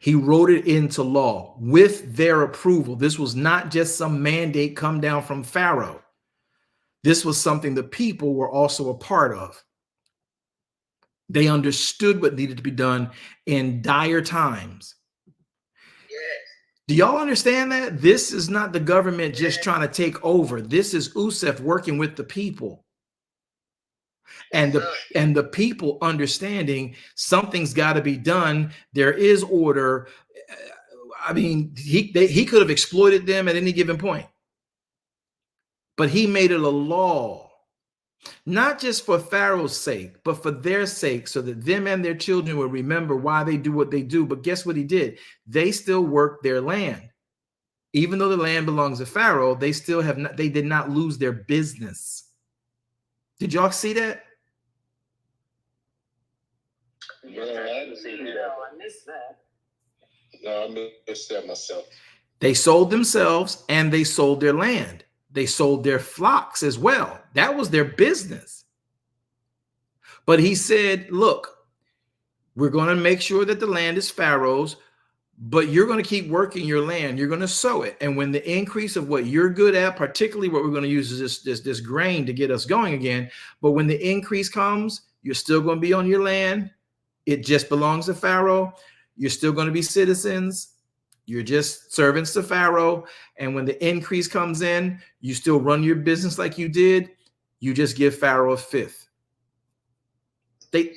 He wrote it into law with their approval. This was not just some mandate come down from Pharaoh. This was something the people were also a part of. They understood what needed to be done in dire times. Yes. Do y'all understand that? This is not the government just trying to take over. This is Usef working with the people. And the people understanding something's got to be done. There is order. I mean, he could have exploited them at any given point. But he made it a law. Not just for Pharaoh's sake, but for their sake, so that them and their children will remember why they do what they do. But guess what he did? They still work their land. Even though the land belongs to Pharaoh, they still have not, they did not lose their business. Did y'all see that? No, I didn't see that. No, I missed that. No, I missed that myself. They sold themselves and they sold their land. They sold their flocks as well. That was their business. But he said, look, we're going to make sure that the land is Pharaoh's, but you're going to keep working your land. You're going to sow it. And when the increase of what you're good at, particularly what we're going to use is this grain to get us going again. But when the increase comes, you're still going to be on your land. It just belongs to Pharaoh. You're still going to be citizens. You're just servants to Pharaoh. And when the increase comes in, you still run your business like you did. You just give Pharaoh a fifth. They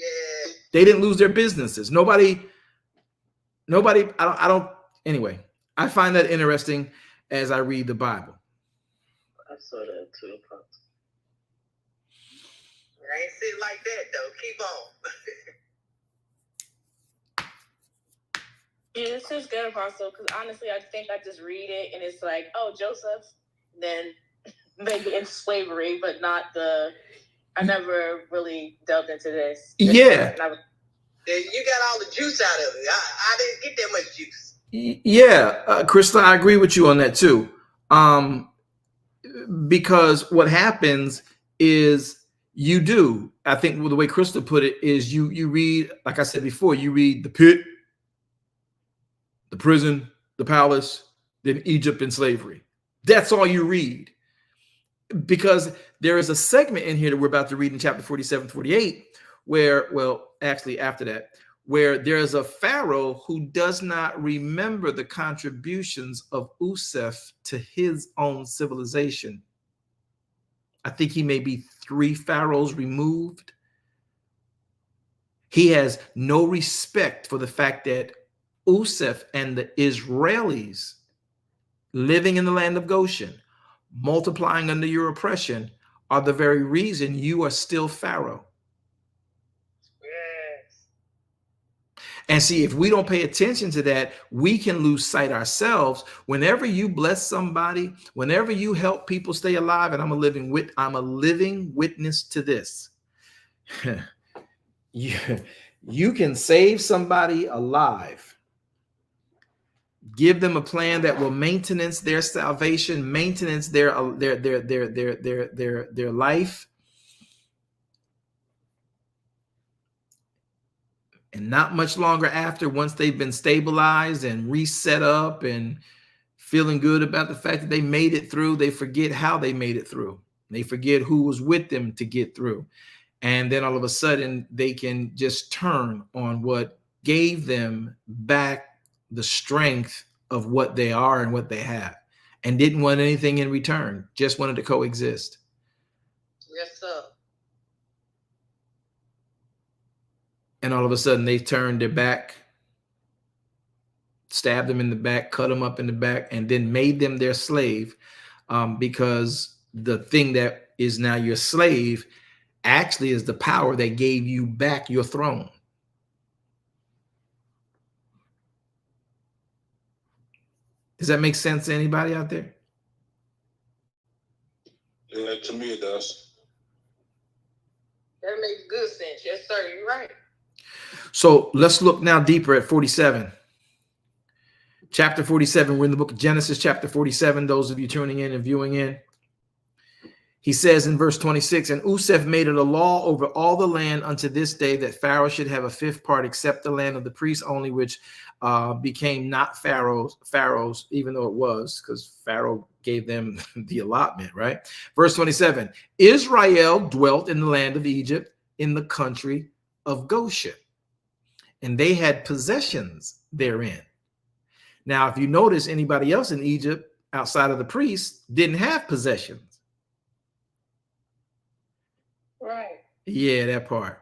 didn't lose their businesses. Nobody, anyway, I find that interesting as I read the Bible. I saw that too. I ain't sit like that though. Keep on. Yeah, this is good, Apostle, because honestly, I think I just read it and it's like, oh, Joseph, then maybe in slavery, but not I never really delved into this. Yeah. You got all the juice out of it. I didn't get that much juice. Yeah, Krista, I agree with you on that too. Because what happens is I think the way Krista put it is you read, like I said before, you read the pit, the prison, the palace, then Egypt and slavery. That's all you read. Because there is a segment in here that we're about to read in chapter 47, 48, where, well, actually after that, where there's a Pharaoh who does not remember the contributions of Usef to his own civilization. I think he may be 3 pharaohs removed. He has no respect for the fact that Usef and the Israelis living in the land of Goshen, multiplying under your oppression, are the very reason you are still Pharaoh. Yes. And see, if we don't pay attention to that, we can lose sight ourselves. Whenever you bless somebody, whenever you help people stay alive, and I'm a living witness to this. You can save somebody alive. Give them a plan that will maintenance their salvation, maintenance their life. And not much longer after, once they've been stabilized and reset up and feeling good about the fact that they made it through, they forget how they made it through. They forget who was with them to get through. And then all of a sudden, they can just turn on what gave them back the strength of what they are and what they have, and didn't want anything in return, just wanted to coexist. Yes, sir. And all of a sudden they turned their back, stabbed them in the back, cut them up in the back, and then made them their slave, because the thing that is now your slave actually is the power that gave you back your throne. Does that make sense to anybody out there? Yeah, to me it does. That makes good sense. Yes, sir. You're right. So let's look now deeper at 47. Chapter 47, we're in the book of Genesis, chapter 47, those of you tuning in and viewing in. He says in verse 26, and Usef made it a law over all the land unto this day that Pharaoh should have a 5th part except the land of the priests only, which became not Pharaoh's, even though it was, because Pharaoh gave them the allotment, right? Verse 27, Israel dwelt in the land of Egypt in the country of Goshen, and they had possessions therein. Now, if you notice, anybody else in Egypt outside of the priests didn't have possessions. Right. Yeah, that part.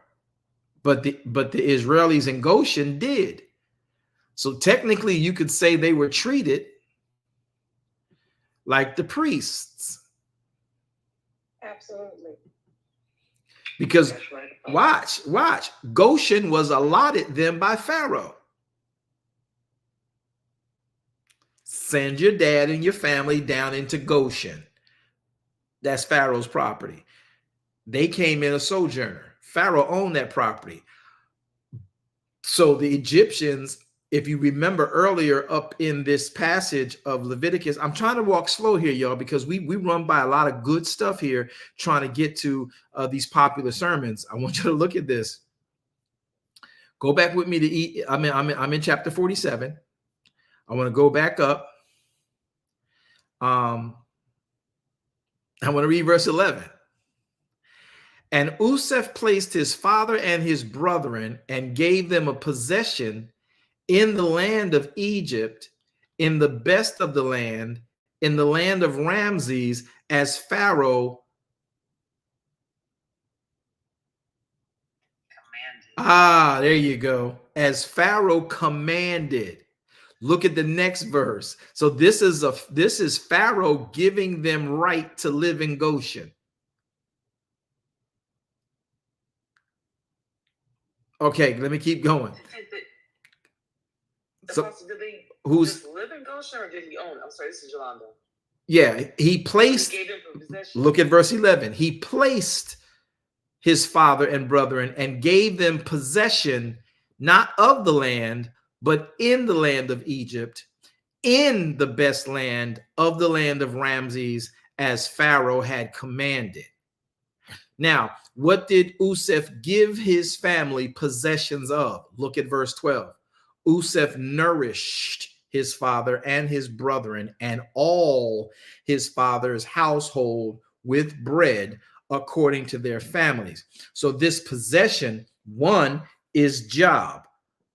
But the Israelis in Goshen did. So technically, you could say they were treated like the priests. Absolutely. Because That's right. watch, Goshen was allotted them by Pharaoh. Send your dad and your family down into Goshen. That's Pharaoh's property. They came in a sojourner. Pharaoh owned that property. So the Egyptians, if you remember earlier up in this passage of Leviticus, I'm trying to walk slow here, y'all, because we run by a lot of good stuff here trying to get to these popular sermons. I want you to look at this. Go back with me to I'm in chapter 47. I want to go back up. I want to read verse 11. And Useph placed his father and his brethren and gave them a possession in the land of Egypt, in the best of the land, in the land of Ramses, as Pharaoh commanded. There you go. As Pharaoh commanded. Look at the next verse. So this is Pharaoh giving them right to live in Goshen. Okay, let me keep going. So, did they just live in Goshen, or did he own it? I'm sorry, this is Yolanda. Yeah, he placed. He gave him possession. Look at verse 11. He placed his father and brethren and gave them possession, not of the land, but in the land of Egypt, in the best land of the land of Ramses, as Pharaoh had commanded. Now, what did Useph give his family possessions of? Look at verse 12. Useph nourished his father and his brethren and all his father's household with bread according to their families. So this possession, one, is job,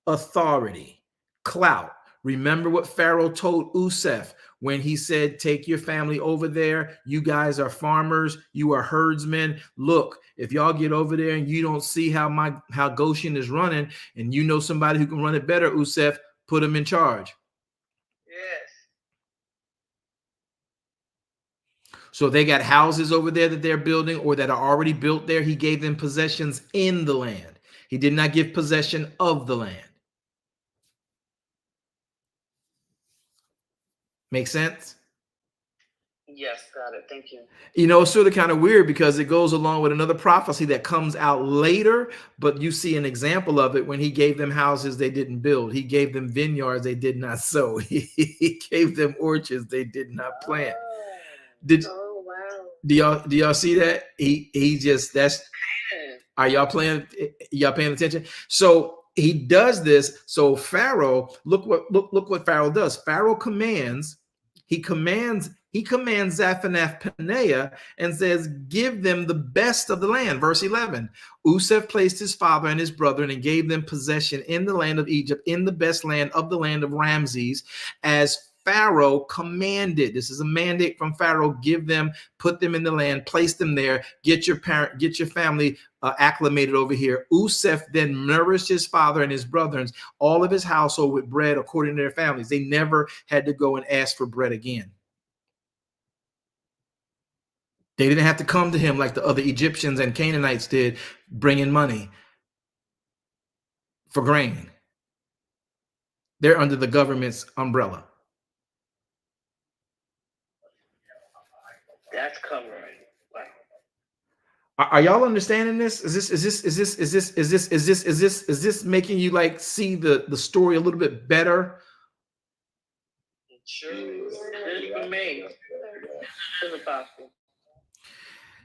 authority, clout. Remember what Pharaoh told Useph when he said, take your family over there. You guys are farmers. You are herdsmen. Look, if y'all get over there and you don't see how Goshen is running, and you know somebody who can run it better, Useph, put him in charge. Yes. So they got houses over there that they're building or that are already built there. He gave them possessions in the land. He did not give possession of the land. Make sense? Yes, got it. Thank you. You know, it's sort of kind of weird because it goes along with another prophecy that comes out later, but you see an example of it when he gave them houses they didn't build. He gave them vineyards they did not sow. He gave them orchards they did not plant. Oh, wow. Do y'all see that? He just, that's, are y'all paying attention? So he does this. So Pharaoh, look what Pharaoh does. Pharaoh commands Zaphanath Paneah and says, give them the best of the land. Verse 11, Useph placed his father and his brethren and gave them possession in the land of Egypt, in the best land of the land of Ramses, as Pharaoh commanded. This is a mandate from Pharaoh. Give them, put them in the land, place them there, get your family acclimated over here. Useph then nourished his father and his brethren, all of his household, with bread according to their families. They never had to go and ask for bread again. They didn't have to come to him like the other Egyptians and Canaanites did, bringing money for grain. They're under the government's umbrella. That's covering. Wow. Are y'all understanding this? Is this making you like see the story a little bit better? It sure is. It's amazing. It's possible.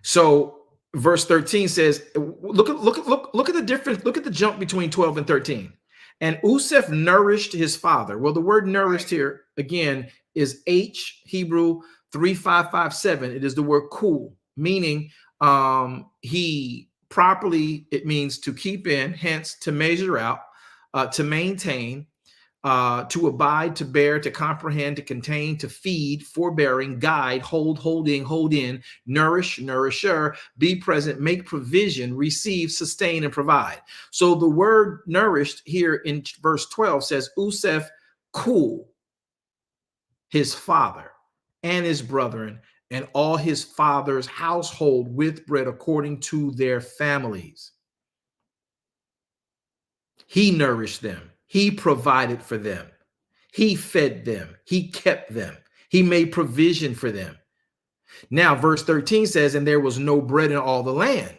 So verse 13 says, look at the difference. Look at the jump between 12 and 13. And Usef nourished his father. Well, the word nourished here, again, is H Hebrew 3557. It is the word cool, meaning he properly, it means to keep in, hence to measure out, to maintain, to abide, to bear, to comprehend, to contain, to feed, forbearing, guide, hold in, nourish, nourisher, be present, make provision, receive, sustain, and provide. So the word nourished here in verse 12 says, Usef cool his father and his brethren and all his father's household with bread according to their families. He nourished them. He provided for them. He fed them. He kept them. He made provision for them. Now, verse 13 says, and there was no bread in all the land,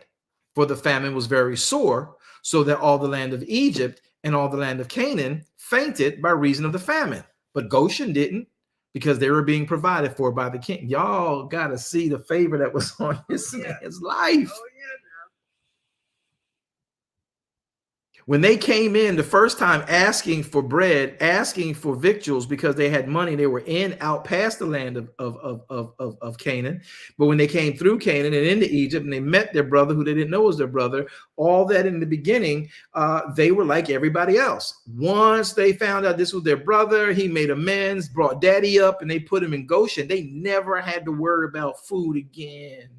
for the famine was very sore, so that all the land of Egypt and all the land of Canaan fainted by reason of the famine. But Goshen didn't, because they were being provided for by the king. Y'all got to see the favor that was on this man's life. Oh, yeah. When they came in the first time asking for bread, asking for victuals because they had money, they were out past the land of Canaan. But when they came through Canaan and into Egypt and they met their brother who they didn't know was their brother, all that in the beginning, they were like everybody else. Once they found out this was their brother, he made amends, brought daddy up, and they put him in Goshen. They never had to worry about food again.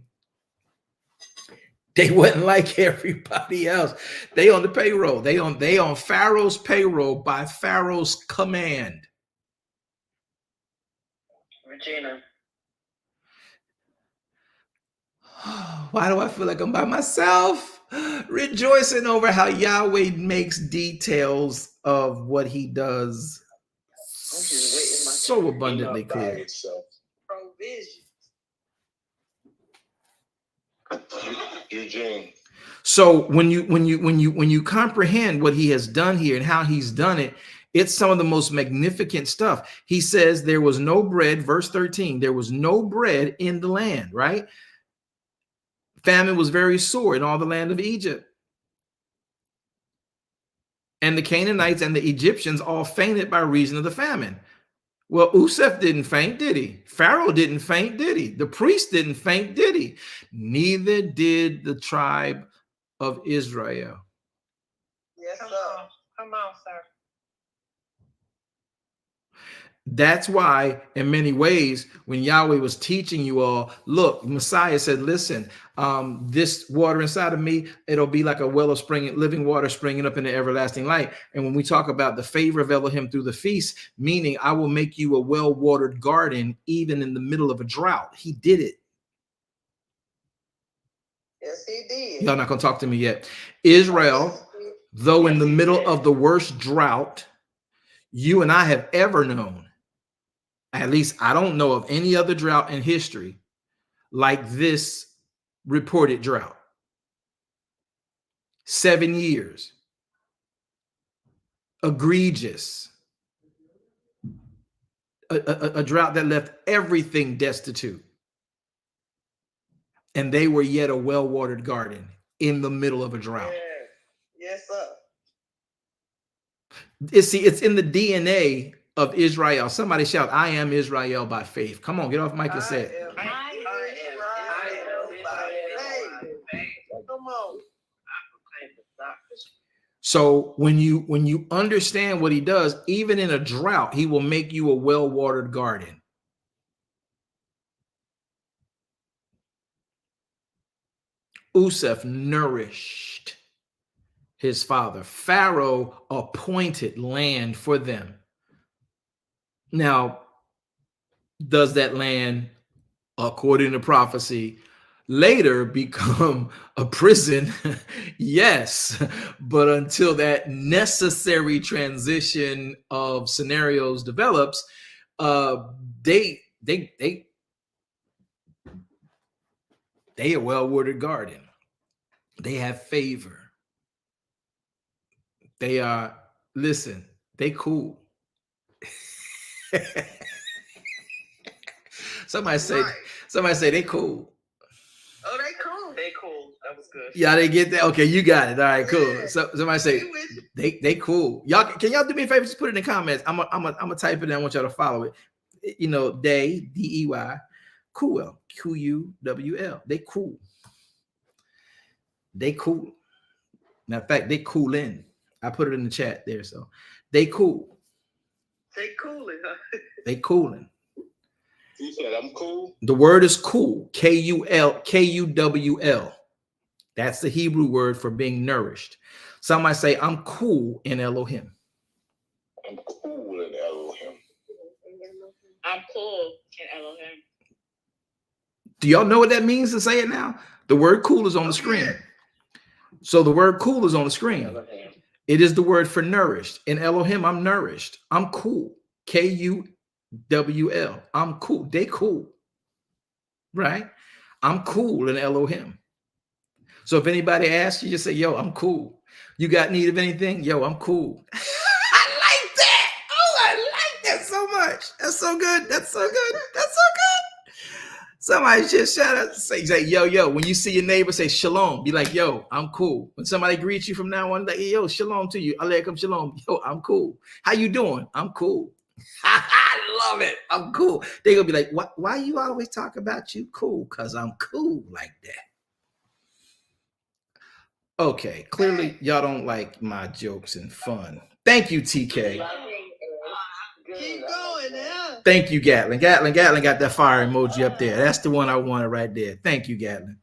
They wasn't like everybody else. They on the payroll. They on Pharaoh's payroll by Pharaoh's command. Regina. Why do I feel like I'm by myself? Rejoicing over how Yahweh makes details of what he does so abundantly clear. Provision. Eugene. So when you comprehend what he has done here and how he's done it, it's some of the most magnificent stuff. He says there was no bread, verse 13, there was no bread in the land, right? Famine was very sore in all the land of Egypt. And the Canaanites and the Egyptians all fainted by reason of the famine. Well, Usef didn't faint, did he? Pharaoh didn't faint, did he? The priest didn't faint, did he? Neither did the tribe of Israel. Yes, sir. Come on, sir. That's why, in many ways, when Yahweh was teaching you all, look, Messiah said, listen, this water inside of me, it'll be like a well of living water springing up in the everlasting light. And when we talk about the favor of Elohim through the feast, meaning I will make you a well-watered garden, even in the middle of a drought. He did it. Yes, he did. Y'all not going to talk to me yet. Israel, though in the middle of the worst drought you and I have ever known, at least I don't know of any other drought in history like this reported drought. 7 years. Egregious. A drought that left everything destitute. And they were yet a well-watered garden in the middle of a drought. Yes, sir. It's in the DNA of Israel. Somebody shout, I am Israel by faith. Come on, get off mic and say it. I am Israel by faith. Come on. So when you understand what he does, even in a drought, he will make you a well-watered garden. Usef nourished his father. Pharaoh appointed land for them. Now, does that land, according to prophecy, later become a prison? Yes, but until that necessary transition of scenarios develops, they a well-watered garden. They have favor. They are, listen, they cool. Somebody say they cool. Oh, they cool. They cool. That was good. Y'all didn't get that? Okay, you got it. All right, cool. So somebody say they cool. Y'all can y'all do me a favor? Just put it in the comments. I'm gonna type it in. I want y'all to follow it. You know, they DEY cool QUWL. They cool. They cool. Matter of fact, they cool in. I put it in the chat there. So they cool. They cooling, huh? They cooling. He said, I'm cool. The word is cool. KUWL. That's the Hebrew word for being nourished. Some might say, I'm cool in Elohim. I'm cool in Elohim. I'm cool in Elohim. Do y'all know what that means to say it now? The word cool is on the screen. So the word cool is on the screen. It is the word for nourished. In Elohim, I'm nourished. I'm cool. KUWL. I'm cool. They cool. Right? I'm cool in Elohim. So if anybody asks you, just say, yo, I'm cool. You got need of anything? Yo, I'm cool. I like that. Oh, I like that so much. That's so good. That's so good. That's so good. Somebody just shout out, say, yo. When you see your neighbor, say shalom. Be like, yo, I'm cool. When somebody greets you from now on, like, yo, shalom to you. Alaikum shalom. Yo, I'm cool. How you doing? I'm cool. I love it. I'm cool. They're gonna be like, why you always talk about you cool? Because I'm cool like that. Okay, clearly y'all don't like my jokes and fun. Thank you, TK. Keep going now. Thank you, Gatlin. Gatlin got that fire emoji up there. That's the one I wanted right there. Thank you, Gatlin.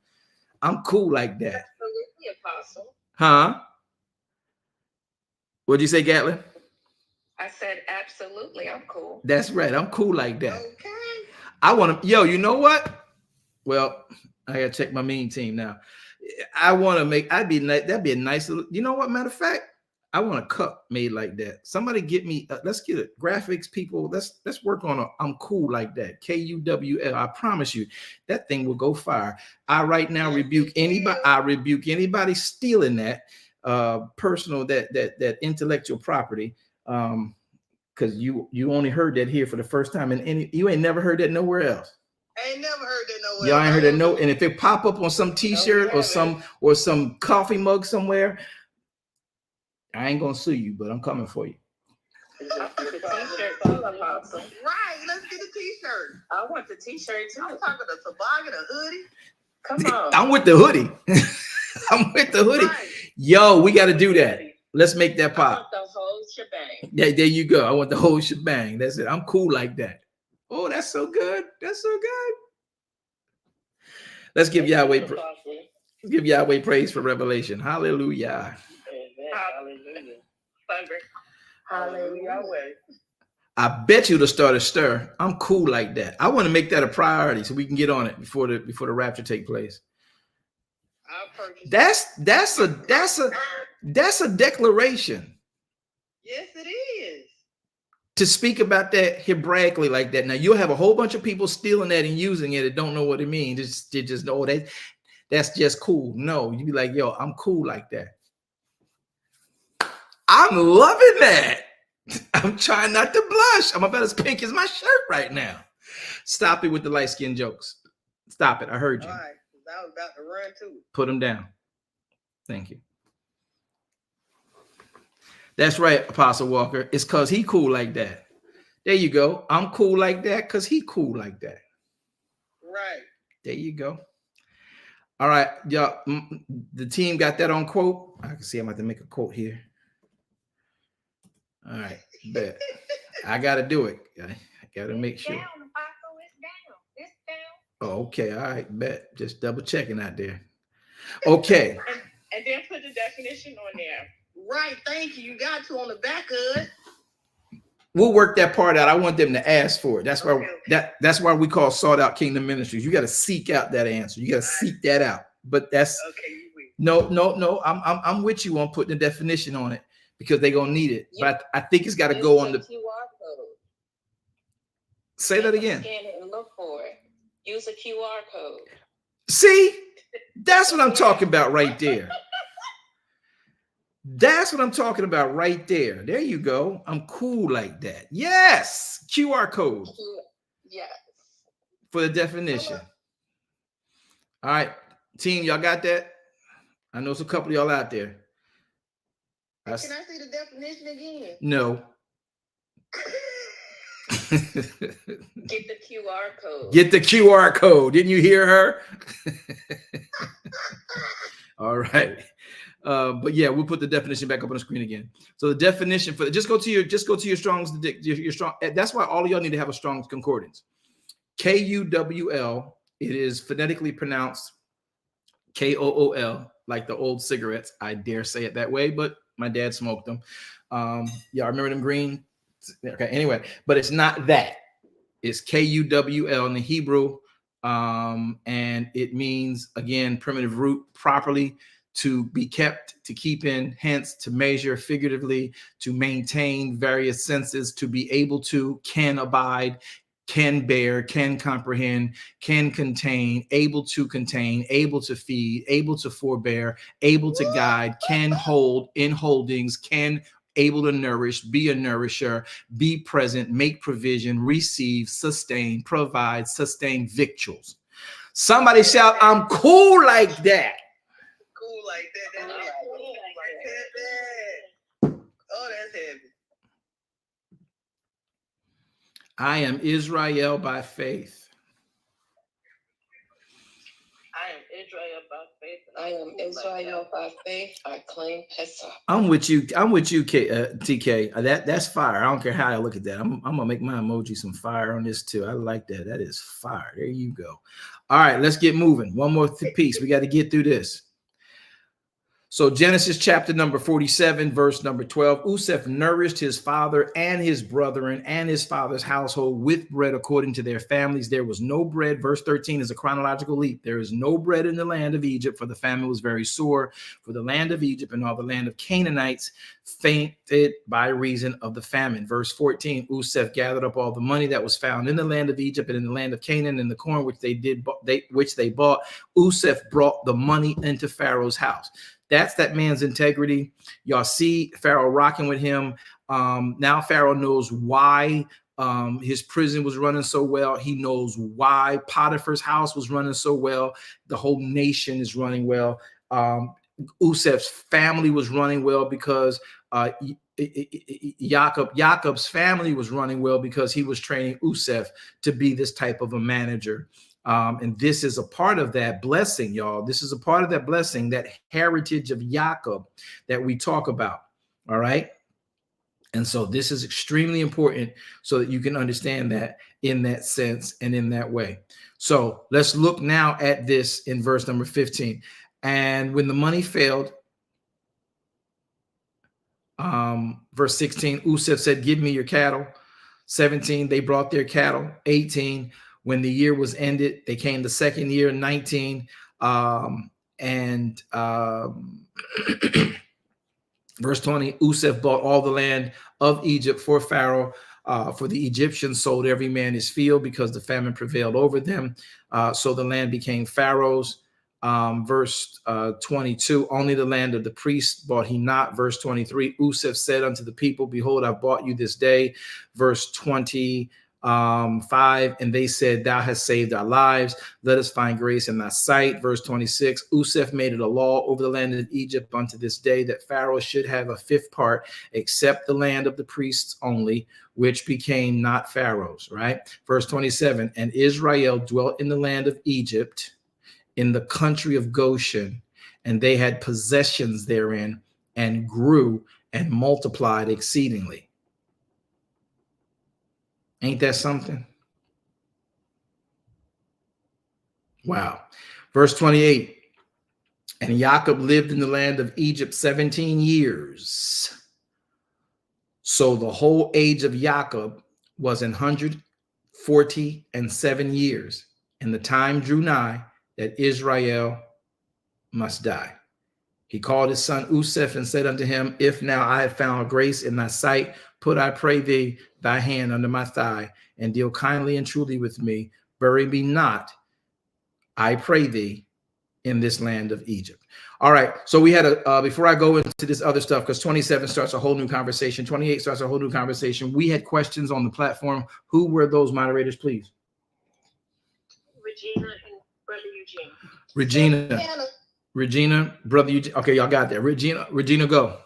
I'm cool like that. Absolutely, Apostle. Huh? What'd you say, Gatlin? I said absolutely. I'm cool. That's right. I'm cool like that. Okay. I want to, you know what? Well, I gotta check my meme team now. I want to make, that'd be a nice little, you know what, matter of fact, I want a cup made like that. Somebody get me, let's get it. Graphics people, let's work on I'm cool like that. KUWL. I promise you, that thing will go fire. I right now rebuke anybody stealing that personal, that intellectual property. Because you only heard that here for the first time, and you ain't never heard that nowhere else. I ain't never heard that nowhere. Y'all ain't heard that no. And if it pop up on some T-shirt or some coffee mug somewhere, I ain't gonna sue you, but I'm coming for you. The T-shirt too, Apostle. Right, let's get a T-shirt. I want the T-shirt too. I'm talking a toboggan, a hoodie. Come on. I'm with the hoodie. I'm with the hoodie. Right. Yo, we got to do that. Let's make that I pop. want the whole shebang. Yeah, there you go. I want the whole shebang. That's it. I'm cool like that. Oh, that's so good. That's so good. Let's give Yahweh praise for revelation. Hallelujah. Hallelujah. Hallelujah. I bet you to start a stir. I'm cool like that. I want to make that a priority so we can get on it before the rapture take place. That's a declaration. Yes, it is. To speak about that Hebraically like that. Now you'll have a whole bunch of people stealing that and using it and don't know what it means. They just know that's just cool. No, you be like, yo, I'm cool like that. I'm loving that. I'm trying not to blush. I'm about as pink as my shirt right now. Stop it with the light skin jokes. Stop it. I heard you. All right, I was about to run too. Put them down. Thank you. That's right, Apostle Walker. It's because he cool like that. There you go. I'm cool like that because he cool like that. Right. There you go. All right, y'all. The team got that on quote. I can see I'm about to make a quote here. All right, bet. I got to do it. I got to make sure. Down, Apostle, it's down. It's down. Oh, okay. All right, bet. Just double checking out there. Okay. And then put the definition on there. Right, thank you. You got to on the back of it. We'll work that part out. I want them to ask for it. That's why that's why we call Sought Out Kingdom Ministries. You got to seek out that answer. You got to seek that out. But that's okay. No. I'm with you on putting the definition on it because they're gonna need it. But I think it's got to go on the QR code. Say that again. Scan it and look for it. Use a QR code. See, that's what I'm talking about right there. That's what I'm talking about right there. There you go. I'm cool like that. Yes. QR code. Yes. For the definition. All right. Team, y'all got that? I know it's a couple of y'all out there. Can I see the definition again? No. Get the QR code. Get the QR code. Didn't you hear her? All right. But yeah, we'll put the definition back up on the screen again. So the definition for just go to your Strong's, your Strong. That's why all of y'all need to have a Strong's concordance. KUWL. It is phonetically pronounced KOOL, like the old cigarettes. I dare say it that way, but my dad smoked them. Y'all remember them green? Okay. Anyway, but it's not that. It's KUWL in the Hebrew, and it means, again, primitive root, properly, to be kept, to keep in, hence to measure, figuratively, to maintain various senses, to be able to, can abide, can bear, can comprehend, can contain, able to feed, able to forbear, able to guide, can hold, in holdings, can, able to nourish, be a nourisher, be present, make provision, receive, sustain, provide, sustain victuals. Somebody shout, I'm cool like that. Cool like that. That's cool like that. Oh, that's heavy. I am Israel by faith. I am Israel by faith. I am Israel by faith. I claim Pesach. I'm with you, TK. That's fire. I don't care how I look at that. I'm gonna make my emoji some fire on this too. I like that. That is fire. There you go. All right, let's get moving. One more piece. We got to get through this. So Genesis chapter number 47, verse number 12, Useph nourished his father and his brethren and his father's household with bread according to their families. There was no bread. Verse 13 is a chronological leap. There is no bread in the land of Egypt, for the famine was very sore. For the land of Egypt and all the land of Canaanites fainted by reason of the famine. Verse 14, Useph gathered up all the money that was found in the land of Egypt and in the land of Canaan, and the corn which they bought. Useph brought the money into Pharaoh's house. That's that man's integrity. Y'all see Pharaoh rocking with him. Now Pharaoh knows why his prison was running so well. He knows why Potiphar's house was running so well. The whole nation is running well. Usef's family was running well because Jacob's family was running well because he was training Usef to be this type of a manager. And this is a part of that blessing, y'all. This is a part of that blessing, that heritage of Jacob that we talk about. All right. And so this is extremely important so that you can understand that in that sense and in that way. So let's look now at this in verse number 15. And when the money failed, verse 16, Usef said, give me your cattle. 17, they brought their cattle. 18, when the year was ended, they came the second year. 19, verse 20, Usef bought all the land of Egypt for Pharaoh, for the Egyptians sold every man his field because the famine prevailed over them. So the land became Pharaoh's. Verse 22, only the land of the priests bought he not. Verse 23, Usef said unto the people, behold, I've bought you this day. Verse 25, and they said, thou hast saved our lives. Let us find grace in thy sight. Verse 26, Usef made it a law over the land of Egypt unto this day that Pharaoh should have a fifth part, except the land of the priests only, which became not Pharaoh's, right? Verse 27, and Israel dwelt in the land of Egypt, in the country of Goshen, and they had possessions therein, and grew and multiplied exceedingly. Ain't that something? Wow. Verse 28, and Jacob lived in the land of Egypt 17 years. So the whole age of Jacob was 147 years, and the time drew nigh that Israel must die. He called his son Usef and said unto him, if now I have found grace in thy sight, put, I pray thee, thy hand under my thigh, and deal kindly and truly with me. Bury me not, I pray thee, in this land of Egypt. All right. So we had before I go into this other stuff, because 27 starts a whole new conversation, 28 starts a whole new conversation. We had questions on the platform. Who were those moderators, please? Regina and Brother Eugene. Regina. Regina, brother, okay, y'all got that. Regina, go.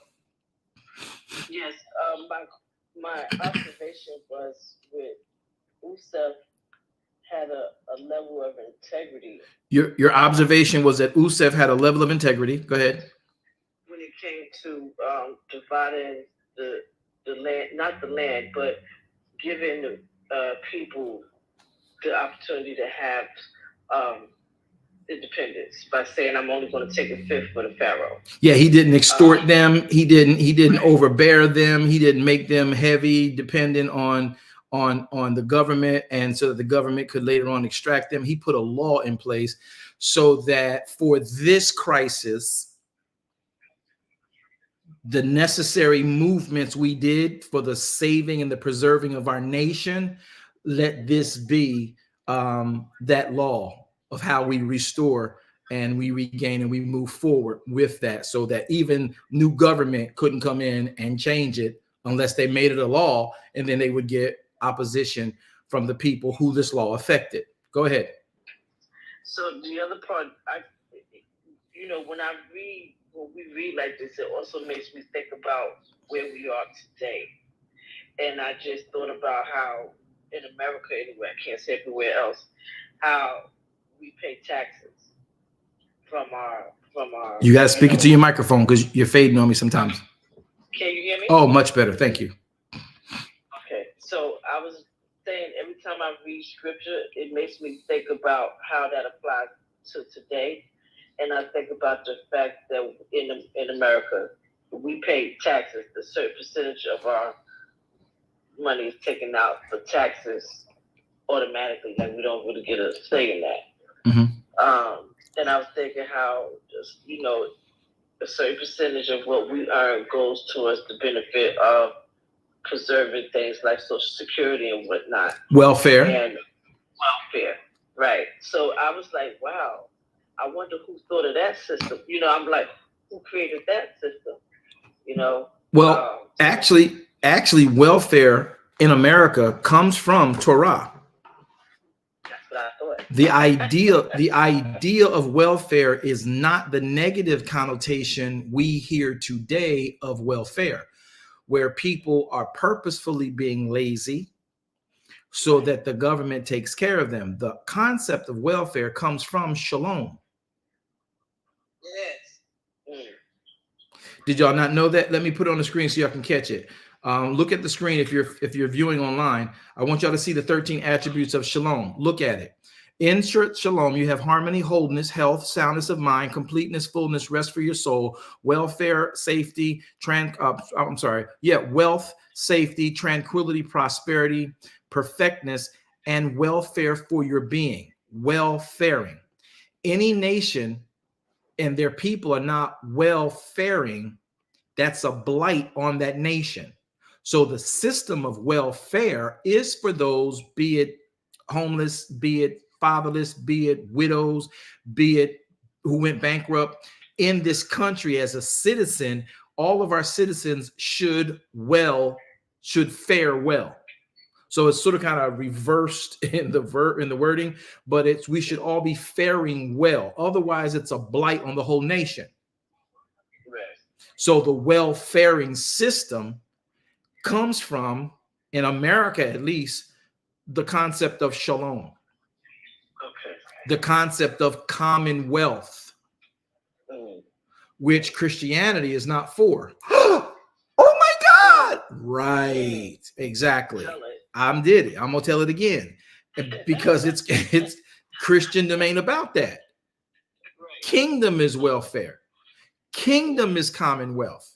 Yes, my observation was with Usef had a level of integrity. Your observation was that Usef had a level of integrity. Go ahead. When it came to dividing the land, not the land, but giving the people the opportunity to have independence by saying I'm only going to take a fifth for the pharaoh. Yeah, he didn't extort them. He didn't overbear them. He didn't make them heavy, dependent on the government, and so that the government could later on extract them. He put a law in place so that for this crisis, the necessary movements we did for the saving and the preserving of our nation, let this be that law of how we restore and we regain and we move forward with that, so that even new government couldn't come in and change it unless they made it a law, and then they would get opposition from the people who this law affected. Go ahead. So the other part, when we read like this, it also makes me think about where we are today. And I just thought about how in America, anyway, I can't say everywhere else, how we pay taxes from our. You got to speak into your microphone because you're fading on me sometimes. Can you hear me? Oh, much better. Thank you. Okay. So I was saying every time I read scripture, it makes me think about how that applies to today. And I think about the fact that in America, we pay taxes. A certain percentage of our money is taken out for taxes automatically. Like we don't really get a say in that. Mm-hmm. And I was thinking how just, a certain percentage of what we earn goes towards the benefit of preserving things like Social Security and whatnot. Welfare. And welfare, right. So I was like, wow, I wonder who thought of that system. I'm like, who created that system? Well, actually, welfare in America comes from Torah. That's what I thought. The idea of welfare is not the negative connotation we hear today of welfare, where people are purposefully being lazy so that the government takes care of them. The concept of welfare comes from shalom. Yes. Did y'all not know that? Let me put it on the screen so y'all can catch it. Look at the screen if you're viewing online. I want y'all to see the 13 attributes of shalom. Look at it. In shalom, you have harmony, wholeness, health, soundness of mind, completeness, fullness, rest for your soul, welfare, safety, wealth, safety, tranquility, prosperity, perfectness, and welfare for your being. Welfaring. Any nation and their people are not well-faring, that's a blight on that nation. So the system of welfare is for those, be it homeless, be it fatherless, be it widows, be it who went bankrupt in this country. As a citizen, all of our citizens should fare well. So it's sort of kind of reversed in the wording, but we should all be faring well. Otherwise, it's a blight on the whole nation. Right. So the welfaring system comes from, in America at least, the concept of shalom. Okay. The concept of commonwealth, which Christianity is not for. Oh my God! Right, exactly. I'm gonna tell it again because it's Christendom ain't about that. Kingdom is welfare. Kingdom is commonwealth.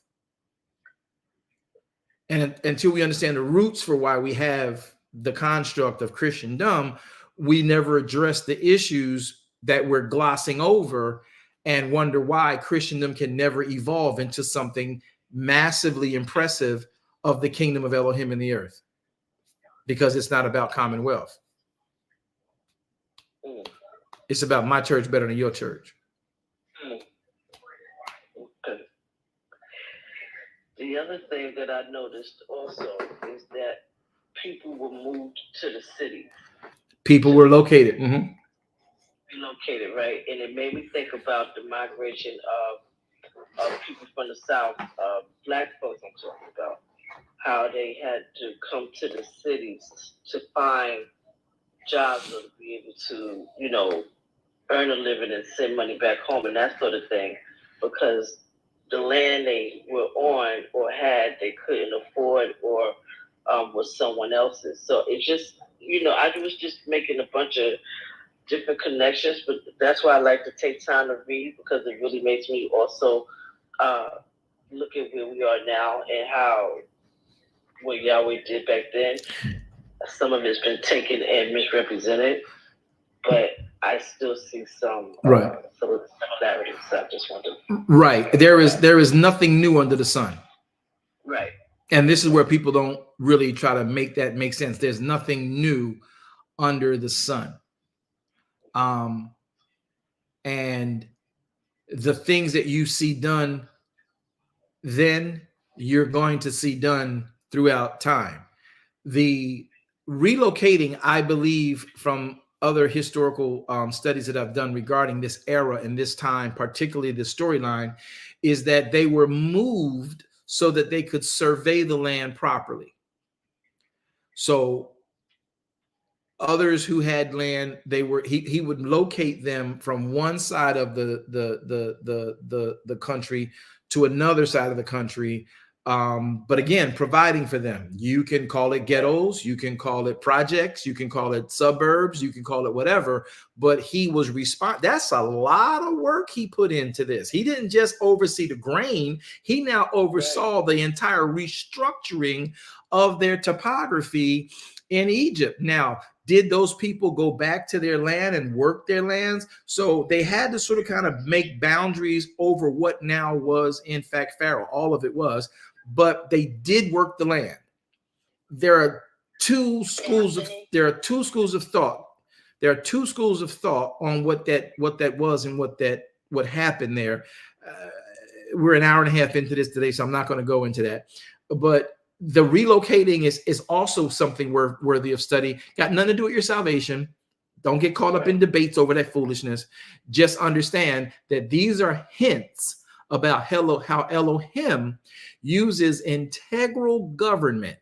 And until we understand the roots for why we have the construct of Christendom, we never address the issues that we're glossing over and wonder why Christendom can never evolve into something massively impressive of the kingdom of Elohim in the earth. Because it's not about commonwealth. It's about my church better than your church. Okay. The other thing that I noticed also is that people were moved to the city. People were located. Mm-hmm. relocated, right? And it made me think about the migration of people from the South, black folks I'm talking about, how they had to come to the cities to find jobs or to be able to, earn a living and send money back home and that sort of thing, because the land they were on or had they couldn't afford or was someone else's. So it just, I was just making a bunch of different connections, but that's why I like to take time to read, because it really makes me also look at where we are now and how what Yahweh did back then. Some of it's been taken and misrepresented, but I still see some similarities. So I just wanted to... Right. There is nothing new under the sun. Right. And this is where people don't really try to make that make sense. There's nothing new under the sun. And the things that you see done then, you're going to see done throughout time. The relocating, I believe, from other historical studies that I've done regarding this era and this time, particularly the storyline, is that they were moved so that they could survey the land properly. So others who had land, he would locate them from one side of the country to another side of the country. But again, providing for them. You can call it ghettos, you can call it projects, you can call it suburbs, you can call it whatever, but he was that's a lot of work he put into this. He didn't just oversee the grain, he now oversaw the entire restructuring of their topography in Egypt. Now, did those people go back to their land and work their lands? So they had to sort of kind of make boundaries over what now was, in fact, Pharaoh. All of it was, but they did work the land. There are two schools of thought. There are two schools of thought on what that was and what happened there. We're an hour and a half into this today, so I'm not going to go into that. But the relocating is also something worthy of study. Got nothing to do with your salvation. Don't get caught up in debates over that foolishness. Just understand that these are hints about how Elohim uses integral government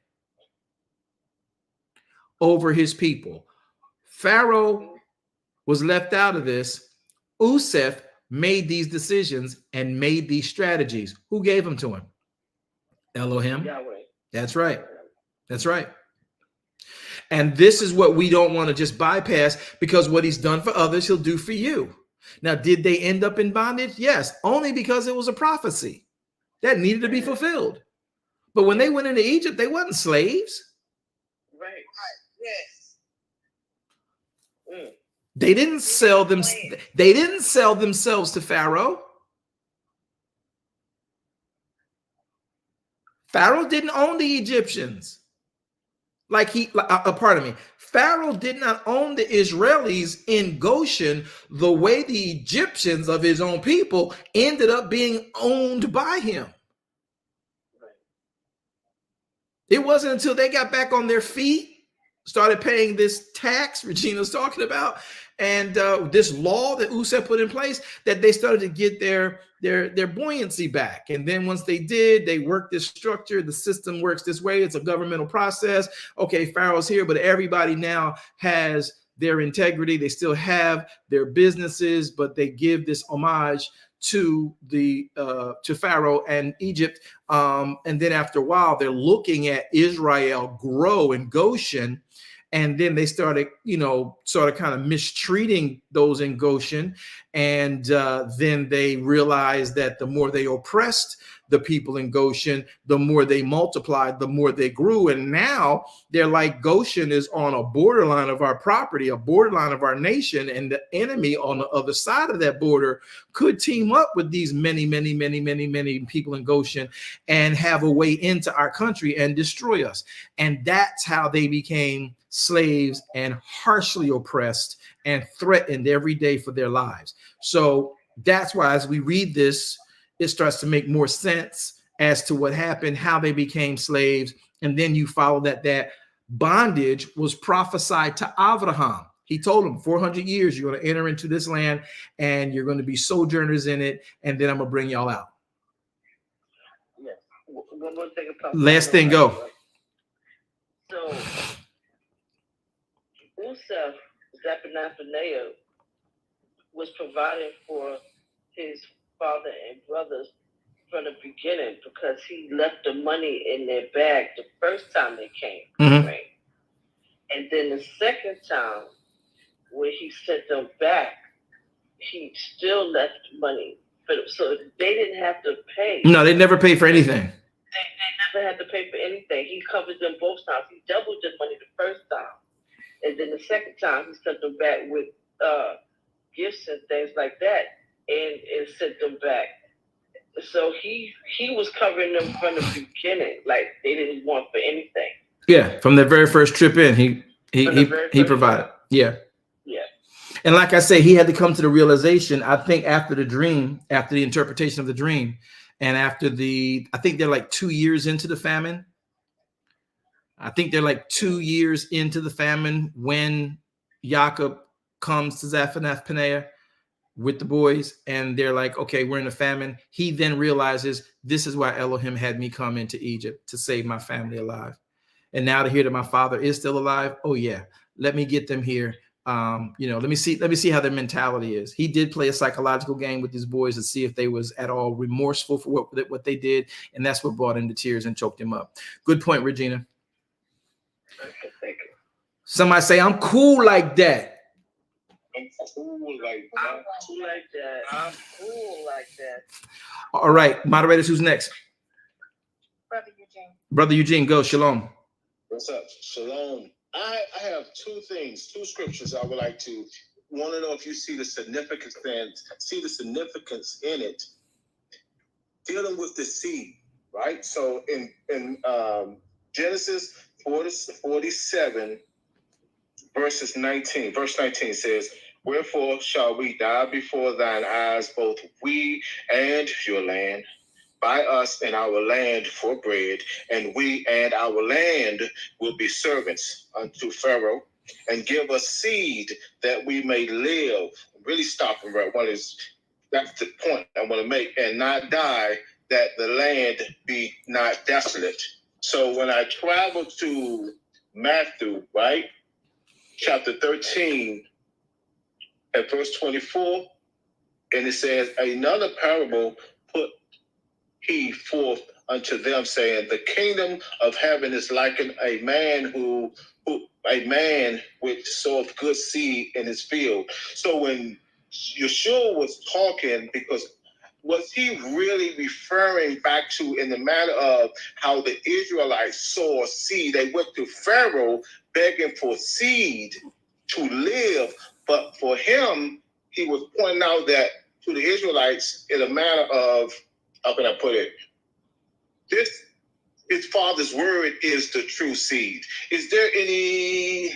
over his people. Pharaoh was left out of this. Usef made these decisions and made these strategies. Who gave them to him? Elohim. Yahweh. That's right. That's right. And this is what we don't want to just bypass, because what he's done for others, he'll do for you. Now, did they end up in bondage? Yes, only because it was a prophecy that needed to be fulfilled. But when they went into Egypt, they weren't slaves. Right. Yes. They didn't sell them. They didn't sell themselves to Pharaoh. Pharaoh didn't own the Egyptians. Pharaoh did not own the Israelis in Goshen the way the Egyptians of his own people ended up being owned by him. It wasn't until they got back on their feet, started paying this tax Regina's talking about, and this law that Usef put in place, that they started to get their buoyancy back. And then once they did, they worked this structure. The system works this way. It's a governmental process. Okay, Pharaoh's here, but everybody now has their integrity. They still have their businesses, but they give this homage to Pharaoh and Egypt. And then after a while, they're looking at Israel grow in Goshen. And then they started, sort of kind of mistreating those in Goshen. And then they realized that the more they oppressed the people in Goshen, the more they multiplied, the more they grew. And now they're like, Goshen is on a borderline of our property, a borderline of our nation. And the enemy on the other side of that border could team up with these many people in Goshen and have a way into our country and destroy us. And that's how they became slaves and harshly oppressed and threatened every day for their lives. So that's why, as we read this, it starts to make more sense as to what happened, how they became slaves. And then you follow that bondage was prophesied to Abraham. He told them 400 years, you're going to enter into this land and you're going to be sojourners in it. And then I'm going to bring y'all out. Yeah. One more thing about Last thing, go. So, Usef Zephaniah was providing for his father and brothers from the beginning because he left the money in their bag the first time they came. Mm-hmm. Right? And then the second time, when he sent them back, he still left money for them. So they didn't have to pay. No, they never paid for anything. They never had to pay for anything. He covered them both times. He doubled the money the first time. And then the second time, he sent them back with gifts and things like that and sent them back. So he was covering them from the beginning. Like, they didn't want for anything. Yeah, from the very first trip in, he provided. Yeah. Yeah. And like I say, he had to come to the realization, I think, after the dream, after the interpretation of the dream, and after I think they're like 2 years into the famine. I think they're like 2 years into the famine when Jacob comes to Zephaniah with the boys, and they're like, okay, we're in a famine. He then realizes this is why Elohim had me come into Egypt, to save my family alive. And now to hear that my father is still alive, oh yeah, let me get them here. Let me see how their mentality is. He did play a psychological game with his boys to see if they was at all remorseful for what they did, and that's what brought him to tears and choked him up. Good point, Regina. Okay, thank you. Somebody say, I'm cool like that. I'm cool like that. I'm cool like that. I'm cool like that. All right, moderators, who's next? Brother Eugene. Brother Eugene, go. Shalom. What's up? Shalom. I have two scriptures I would like to want to know if you see the significance in it, dealing with the seed, right? So in Genesis 47, verse 19 says, wherefore shall we die before thine eyes, both we and your land, by us and our land for bread, and we and our land will be servants unto Pharaoh, and give us seed that we may live. I'm really stopping right one is that's the point I want to make, and not die, that the land be not desolate. So when I travel to Matthew, right, chapter 13 at verse 24, and it says, another parable put he forth unto them, saying, the kingdom of heaven is like a man which soweth good seed in his field. So when Yeshua was talking, because was he really referring back to in the matter of how the Israelites saw seed? They went to Pharaoh begging for seed to live, but for him, he was pointing out that to the Israelites in a matter of, how can I put it? His father's word is the true seed. Is there any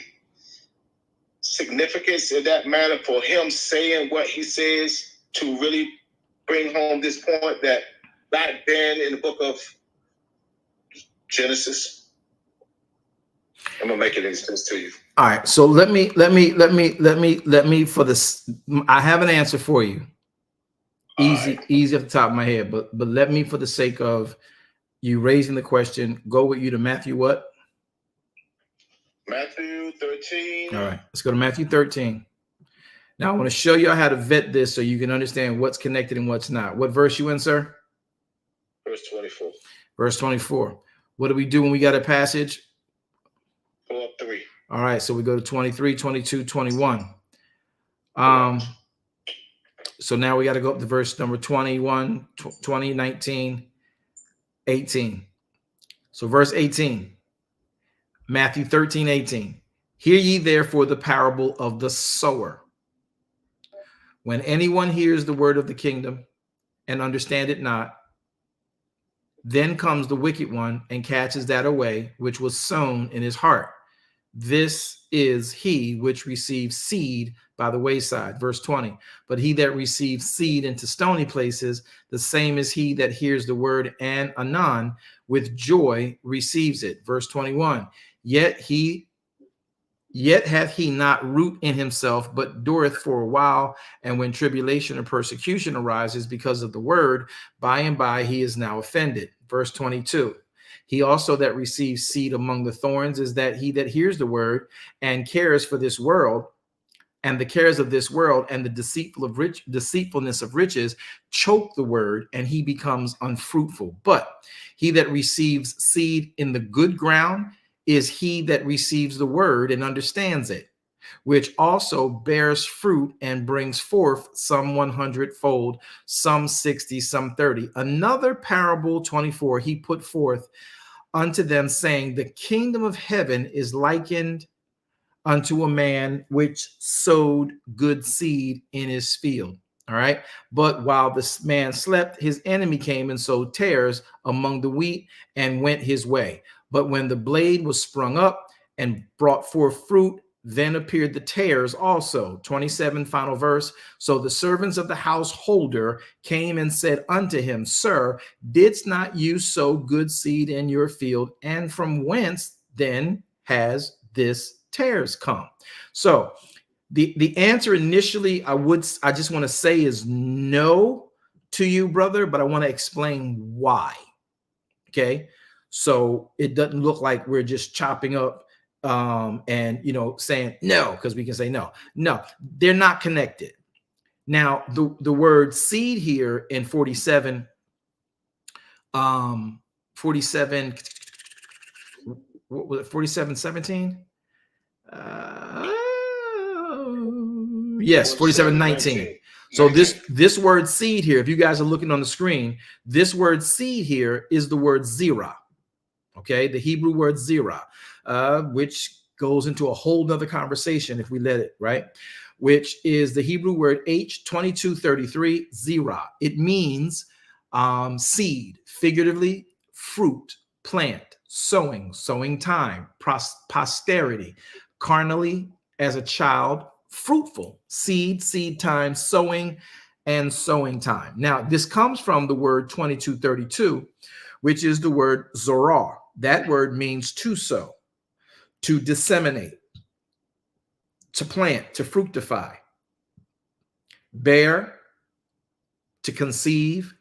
significance in that matter for him saying what he says to really bring home this point that back then in the book of Genesis? I'm gonna make it sense to you. All right. So let me for this. I have an answer for you. Easy off the top of my head, but let me, for the sake of you raising the question, go with you to Matthew what? Matthew 13. All right, let's go to Matthew 13. Now I want to show you how to vet this so you can understand what's connected and what's not. What verse you in, sir? Verse 24. Verse 24. What do we do when we got a passage? Pull up 3. All right, so we go to 23, 22, 21. So now we got to go up to verse number 21, 20, 19, 18. So verse 18, Matthew 13, 18. Hear ye therefore the parable of the sower. When anyone hears the word of the kingdom and understand it not, then comes the wicked one and catches that away, which was sown in his heart. This is he which receives seed by the wayside. Verse 20. But he that receives seed into stony places, the same is he that hears the word and anon with joy receives it. Verse 21. Yet Yet hath he not root in himself, but dureth for a while. And when tribulation or persecution arises because of the word, by and by he is now offended. Verse 22. He also that receives seed among the thorns is that he that hears the word and cares for this world, and the cares of this world and the deceitfulness of riches choke the word, and he becomes unfruitful. But he that receives seed in the good ground is he that receives the word and understands it, which also bears fruit and brings forth some 100-fold, some 60, some 30. Another parable, 24, he put forth unto them, saying, the kingdom of heaven is likened unto a man which sowed good seed in his field. All right. But while this man slept, his enemy came and sowed tares among the wheat and went his way. But when the blade was sprung up and brought forth fruit, then appeared the tares also. 27, final verse. So the servants of the householder came and said unto him, Sir, didst not you sow good seed in your field? And from whence then has this tares come? So the answer initially, I just want to say is no to you, brother, but I want to explain why. Okay. So it doesn't look like we're just chopping up and saying no, because we can say no. They're not connected. Now the word seed here in 47 what was it, 47:17? Yes, 47:19. So this word seed here, if you guys are looking on the screen, this word seed here is the word zerah. Okay, the Hebrew word zerah, which goes into a whole nother conversation if we let it, right? Which is the Hebrew word H2233, zerah. It means seed, figuratively, fruit, plant, sowing time, posterity, carnally, as a child, fruitful, seed time, sowing, and sowing time. Now, this comes from the word 2232, which is the word zorah. That word means to sow, to disseminate, to plant, to fructify, bear, to conceive,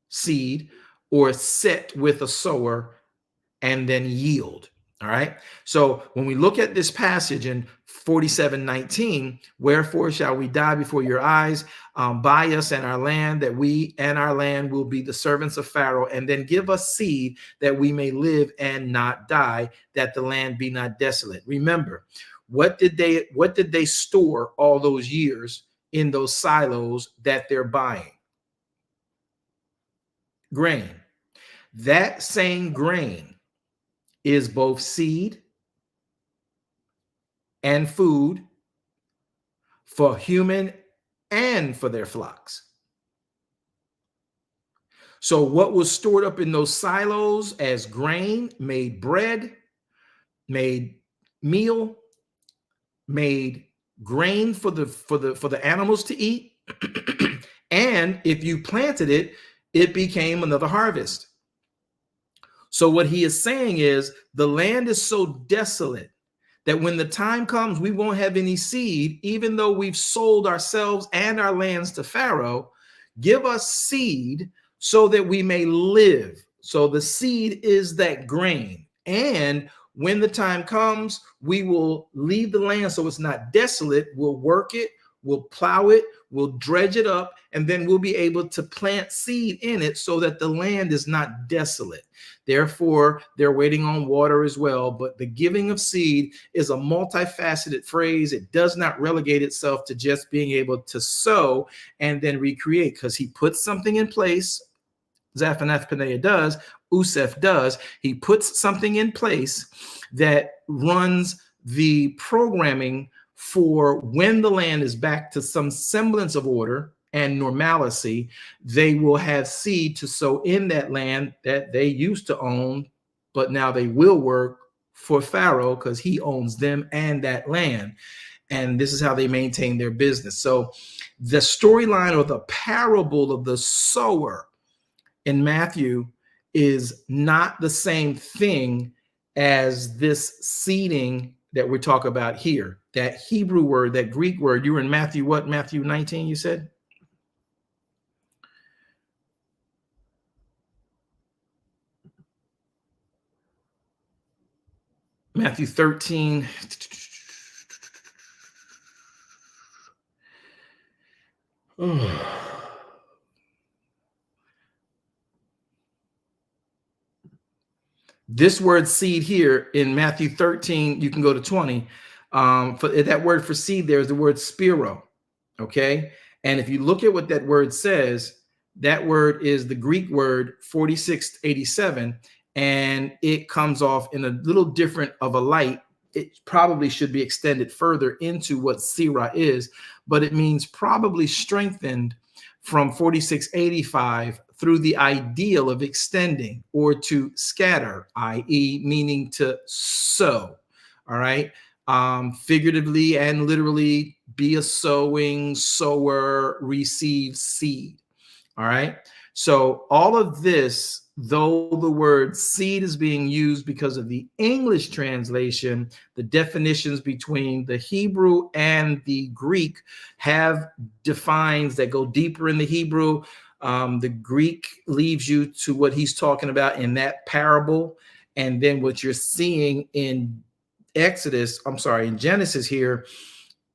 seed, or set with a sower, and then yield. All right. So when we look at this passage in 47:19, wherefore shall we die before your eyes? Buy us and our land, that we and our land will be the servants of Pharaoh, and then give us seed that we may live and not die, that the land be not desolate. Remember, what did they store all those years in those silos that they're buying? Grain. That same grain is both seed and food for human and for their flocks. So what was stored up in those silos as grain made bread, made meal, made grain for the animals to eat. And if you planted it, it became another harvest. So what he is saying is the land is so desolate that when the time comes, we won't have any seed, even though we've sold ourselves and our lands to Pharaoh. Give us seed so that we may live. So the seed is that grain. And when the time comes, we will leave the land so it's not desolate. We'll work it, we'll plow it, we'll dredge it up, and then we'll be able to plant seed in it so that the land is not desolate. Therefore, they're waiting on water as well. But the giving of seed is a multifaceted phrase. It does not relegate itself to just being able to sow and then recreate, because he puts something in place. Zaphanath Paneah does, Usef does. He puts something in place that runs the programming for when the land is back to some semblance of order and normalcy. They will have seed to sow in that land that they used to own, but now they will work for Pharaoh because he owns them and that land. And this is how they maintain their business. So the storyline or the parable of the sower in Matthew is not the same thing as this seeding that we're talking about here. That Hebrew word, that Greek word. You were in Matthew what? Matthew 19, you said? Matthew 13. This word seed here in Matthew 13, you can go to 20. For that word for seed, there is the word spiro. Okay. And if you look at what that word says, that word is the Greek word 4687, and it comes off in a little different of a light. It probably should be extended further into what Sirah is, but it means probably strengthened from 4685 through the ideal of extending or to scatter, i.e. meaning to sow. All right. Figuratively and literally, be a sowing, sower, receive seed. All right. So all of this, though the word seed is being used because of the English translation, the definitions between the Hebrew and the Greek have defines that go deeper in the Hebrew. The Greek leaves you to what he's talking about in that parable. And then what you're seeing in in Genesis here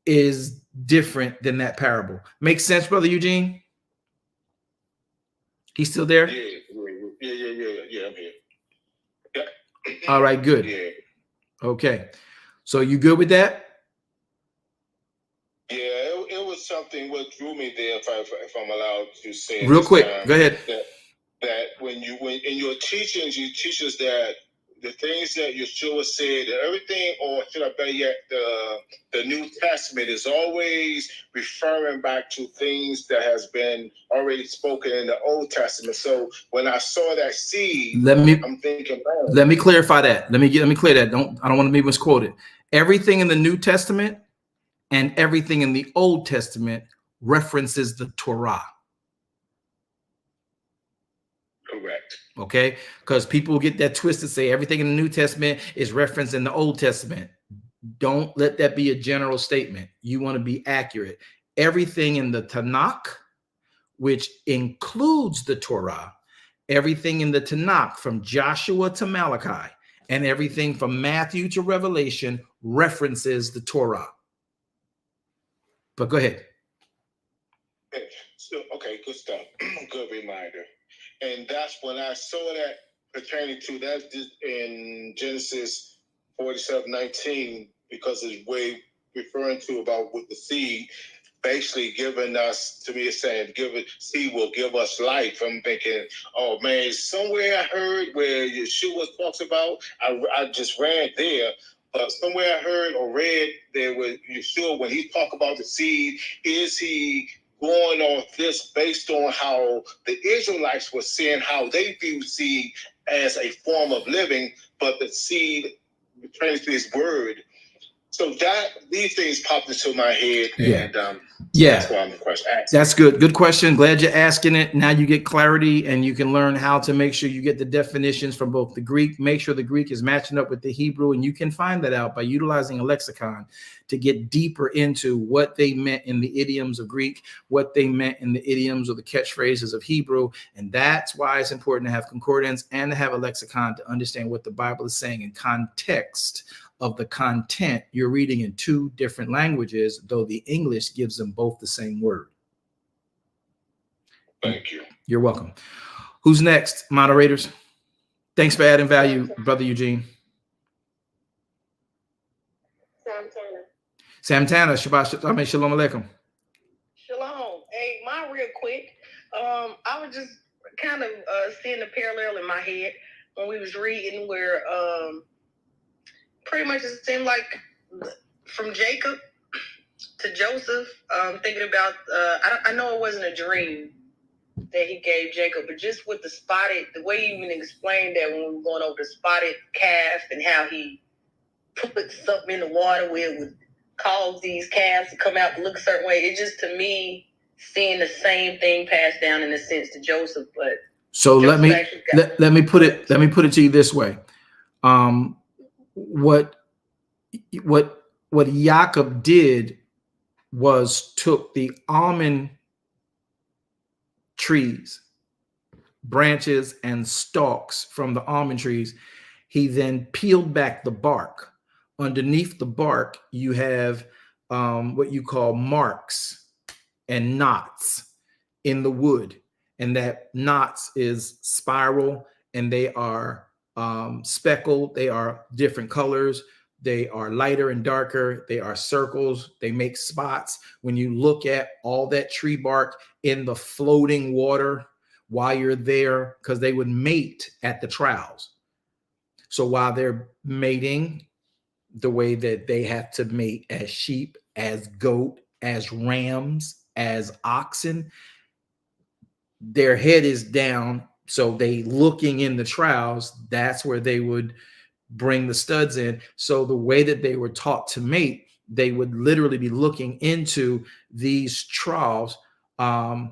is different than that parable. Makes sense, Brother Eugene? He's still there? Yeah, I'm here. Yeah. All right, good. Yeah. Okay. So you good with that? Yeah, it was something what drew me there, if I'm allowed to say. Real quick, go ahead. That when in your teachings, you teach us that the things that Yeshua said, everything, or should I better yet, the New Testament is always referring back to things that has been already spoken in the Old Testament. So when I saw that seed, I'm thinking, man. Let me clarify that. Let me clear that. I don't want to be misquoted. Everything in the New Testament and everything in the Old Testament references the Torah. Correct. Okay, because people get that twisted, say everything in the New Testament is referenced in the Old Testament. Don't let that be a general statement. You want to be accurate. Everything in the Tanakh, which includes the Torah, everything in the Tanakh from Joshua to Malachi, and everything from Matthew to Revelation references the Torah. But go ahead. Okay, good stuff. Good reminder. And that's when I saw that pertaining to that in Genesis 47:19, because it's way referring to about with the seed, basically giving us, to me, it's saying, seed will give us life. I'm thinking, oh man, somewhere I heard where Yeshua talks about, I just ran there, but somewhere I heard or read there with Yeshua, when he talk about the seed, is he going on this based on how the Israelites were seeing how they view seed as a form of living, but the seed returns to his word. So that these things popped into my head, and that's why I'm the question. That's good. Good question. Glad you're asking it. Now you get clarity, and you can learn how to make sure you get the definitions from both the Greek. Make sure the Greek is matching up with the Hebrew, and you can find that out by utilizing a lexicon to get deeper into what they meant in the idioms of Greek, what they meant in the idioms or the catchphrases of Hebrew. And that's why it's important to have concordance and to have a lexicon to understand what the Bible is saying in context of the content you're reading in two different languages, though the English gives them both the same word. Thank you. You're welcome. Who's next, moderators? Thanks for adding value, Brother Eugene. Santana, Shabbat Shalom Aleichem. Shalom. Hey, mine real quick. I was just kind of seeing the parallel in my head when we was reading where pretty much it seemed like from Jacob to Joseph, thinking about, I know it wasn't a dream that he gave Jacob, but just with the way you even explained that when we were going over the spotted calf and how he put something in the water where it would cause these calves to come out and look a certain way. It just, to me, seeing the same thing passed down in a sense to Joseph, but so let me put it to you this way. What what Jacob did was took the almond trees, branches and stalks from the almond trees. He then peeled back the bark. Underneath the bark, you have what you call marks and knots in the wood. And that knots is spiral, and they are speckled. They are different colors. They are lighter and darker. They are circles. They make spots. When you look at all that tree bark in the floating water while you're there, because they would mate at the troughs. So while they're mating, the way that they have to mate as sheep, as goat, as rams, as oxen, their head is down. So they looking in the troughs, that's where they would bring the studs in. So the way that they were taught to mate, they would literally be looking into these troughs, and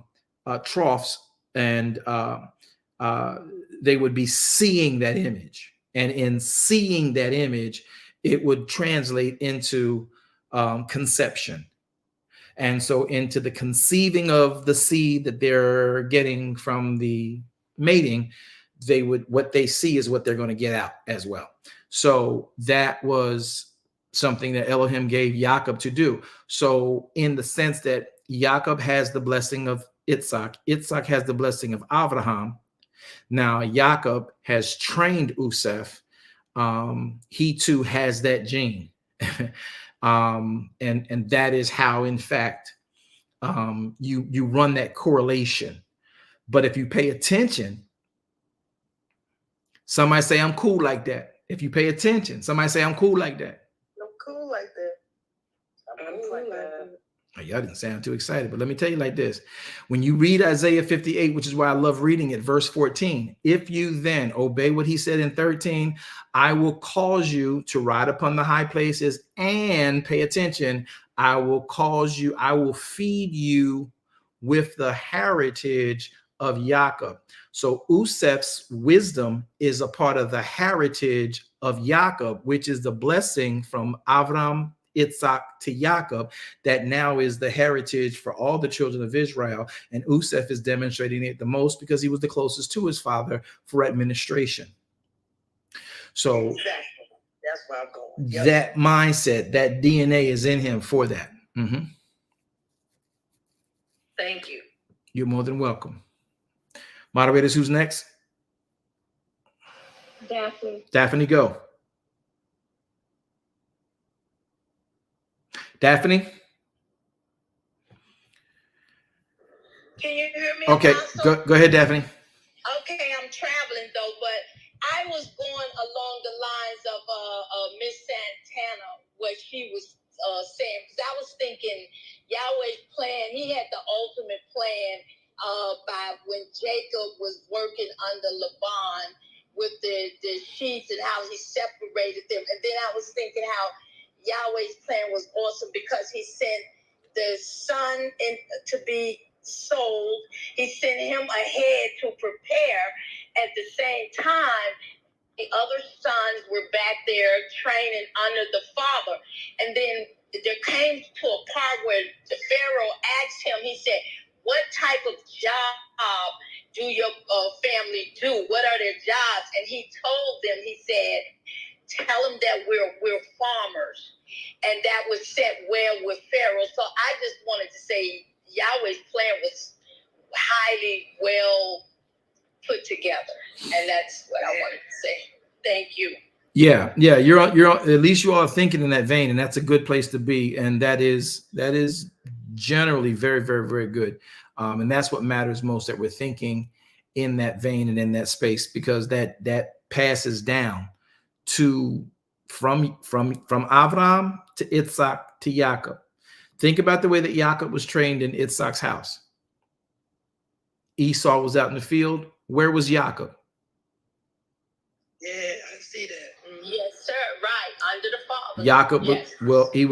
they would be seeing that image. And in seeing that image, it would translate into conception. And so into the conceiving of the seed that they're getting from the mating, what they see is what they're going to get out as well. So that was something that Elohim gave Jacob to do. So in the sense that Jacob has the blessing of Yitzhak, Yitzhak has the blessing of Abraham. Now Jacob has trained Usef. He too has that gene. And that is how, in fact, you run that correlation. But if you pay attention, somebody say, I'm cool like that. If you pay attention, somebody say, I'm cool like that. I'm cool like that. I'm cool like that. Y'all didn't sound too excited, but let me tell you like this. When you read Isaiah 58, which is why I love reading it, verse 14, if you then obey what he said in 13, I will cause you to ride upon the high places, and pay attention, I will feed you with the heritage of Jacob. So Usef's wisdom is a part of the heritage of Jacob, which is the blessing from Avram, Yitzhak to Jacob, that now is the heritage for all the children of Israel. And Usef is demonstrating it the most because he was the closest to his father for administration. So exactly. That's where I'm going. Yep. That mindset, that DNA is in him for that. Mm-hmm. Thank you. You're more than welcome. Moderators, who's next? Daphne. Daphne, go. Daphne? Can you hear me? Okay, go ahead, Daphne. Okay, I'm traveling though, but I was going along the lines of Miss Santana, what she was saying, because I was thinking Yahweh's plan, he had the ultimate plan by when Jacob was working under Laban with the sheets and how he separated them. And then I was thinking how Yahweh's plan was awesome because he sent the son to be sold. He sent him ahead to prepare. At the same time, the other sons were back there training under the father. And then there came to a part where the Pharaoh asked him, he said, what type of job do your family do? What are their jobs? And he told them, he said, tell them that we're farmers. And that was set well with Pharaoh. So I just wanted to say Yahweh's plan was highly well put together. And that's what I wanted to say. Thank you. Yeah, you're at least you are thinking in that vein, and that's a good place to be. And that is generally very, very, very good. And that's what matters most, that we're thinking in that vein and in that space, because that passes down to from Abraham to Yitzhak to Jacob. Think about the way that Jacob was trained in Yitzhak's house. Esau was out in the field. Where was Jacob? Yeah, I see that. Mm-hmm. Yes, sir. Right, under the father. Jacob, yes. Well, he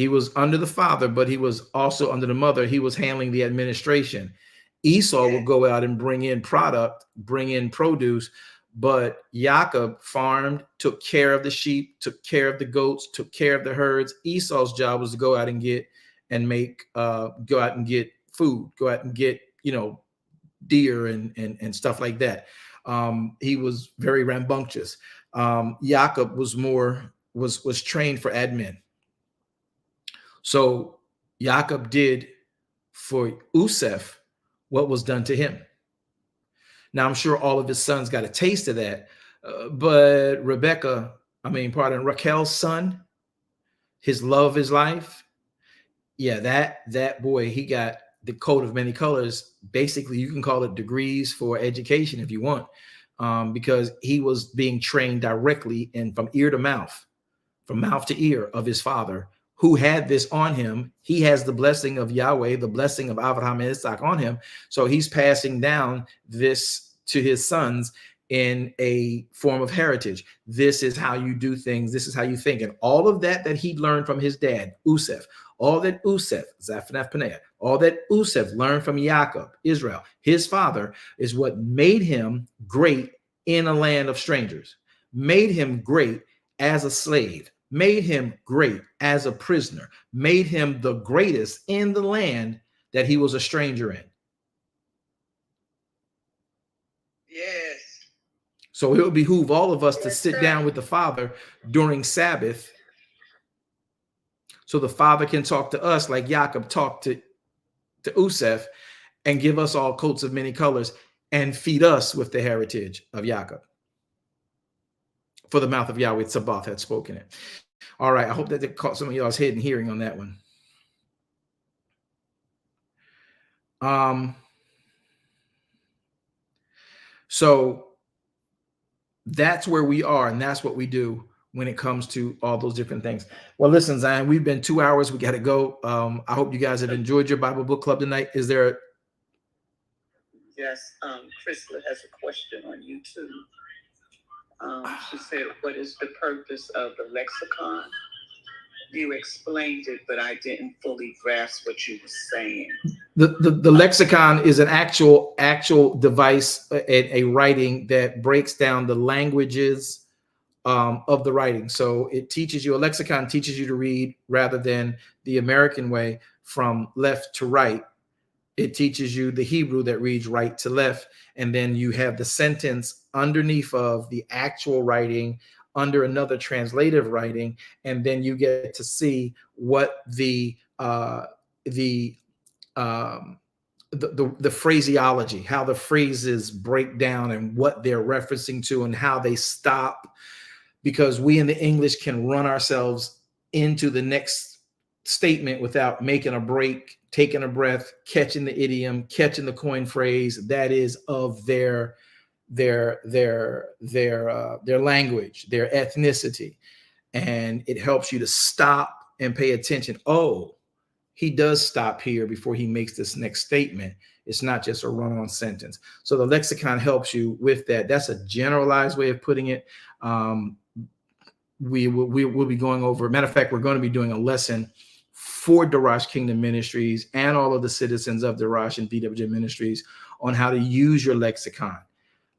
was under the father, but he was also under the mother. He was handling the administration. Esau would go out and bring in product, bring in produce, but Jacob farmed, took care of the sheep, took care of the goats, took care of the herds. Esau's job was to go out and get food, go out and get, deer and stuff like that. He was very rambunctious. Jacob was trained for admin. So Jacob did for Yosef what was done to him. Now, I'm sure all of his sons got a taste of that, but Raquel's son, his love of his life, yeah, that boy, he got the coat of many colors. Basically, you can call it degrees for education if you want, because he was being trained directly and from ear to mouth, from mouth to ear of his father, who had this on him. He has the blessing of Yahweh, the blessing of Abraham and Isaac on him. So he's passing down this to his sons in a form of heritage. This is how you do things. This is how you think. And all of that he learned from his dad, Yosef, all that Yosef, Zaphanath Paneah, all that Yosef learned from Jacob, Israel, his father, is what made him great in a land of strangers, made him great as a slave, made him great as a prisoner, made him the greatest in the land that he was a stranger in. Yes. So it would behoove all of us to sit down with the Father during Sabbath, so the Father can talk to us like Jacob talked to Yosef, and give us all coats of many colors and feed us with the heritage of Jacob. For the mouth of Yahweh Tsabaoth had spoken it. All right, I hope that they caught some of y'all's hidden hearing on that one. So that's where we are, and that's what we do when it comes to all those different things. Well, listen, Zion, we've been 2 hours. We got to go. I hope you guys have enjoyed your Bible book club tonight. Is there? Yes, Crystal has a question on YouTube. She said, what is the purpose of the lexicon? You explained it, but I didn't fully grasp what you were saying. The lexicon is an actual device, a writing that breaks down the languages of the writing. So it teaches you, a lexicon teaches you to read rather than the American way from left to right. It teaches you the Hebrew that reads right to left. And then you have the sentence underneath of the actual writing under another translative writing. And then you get to see what the phraseology, how the phrases break down and what they're referencing to and how they stop, because we in the English can run ourselves into the next statement without making a break, taking a breath, catching the idiom, catching the coin phrase that is of their language, their ethnicity. And it helps you to stop and pay attention. Oh, he does stop here before he makes this next statement. It's not just a run-on sentence. So the lexicon helps you with that. That's a generalized way of putting it. We will be going over, matter of fact, we're going to be doing a lesson for Darash Kingdom Ministries and all of the citizens of Darash and BWJ Ministries on how to use your lexicon,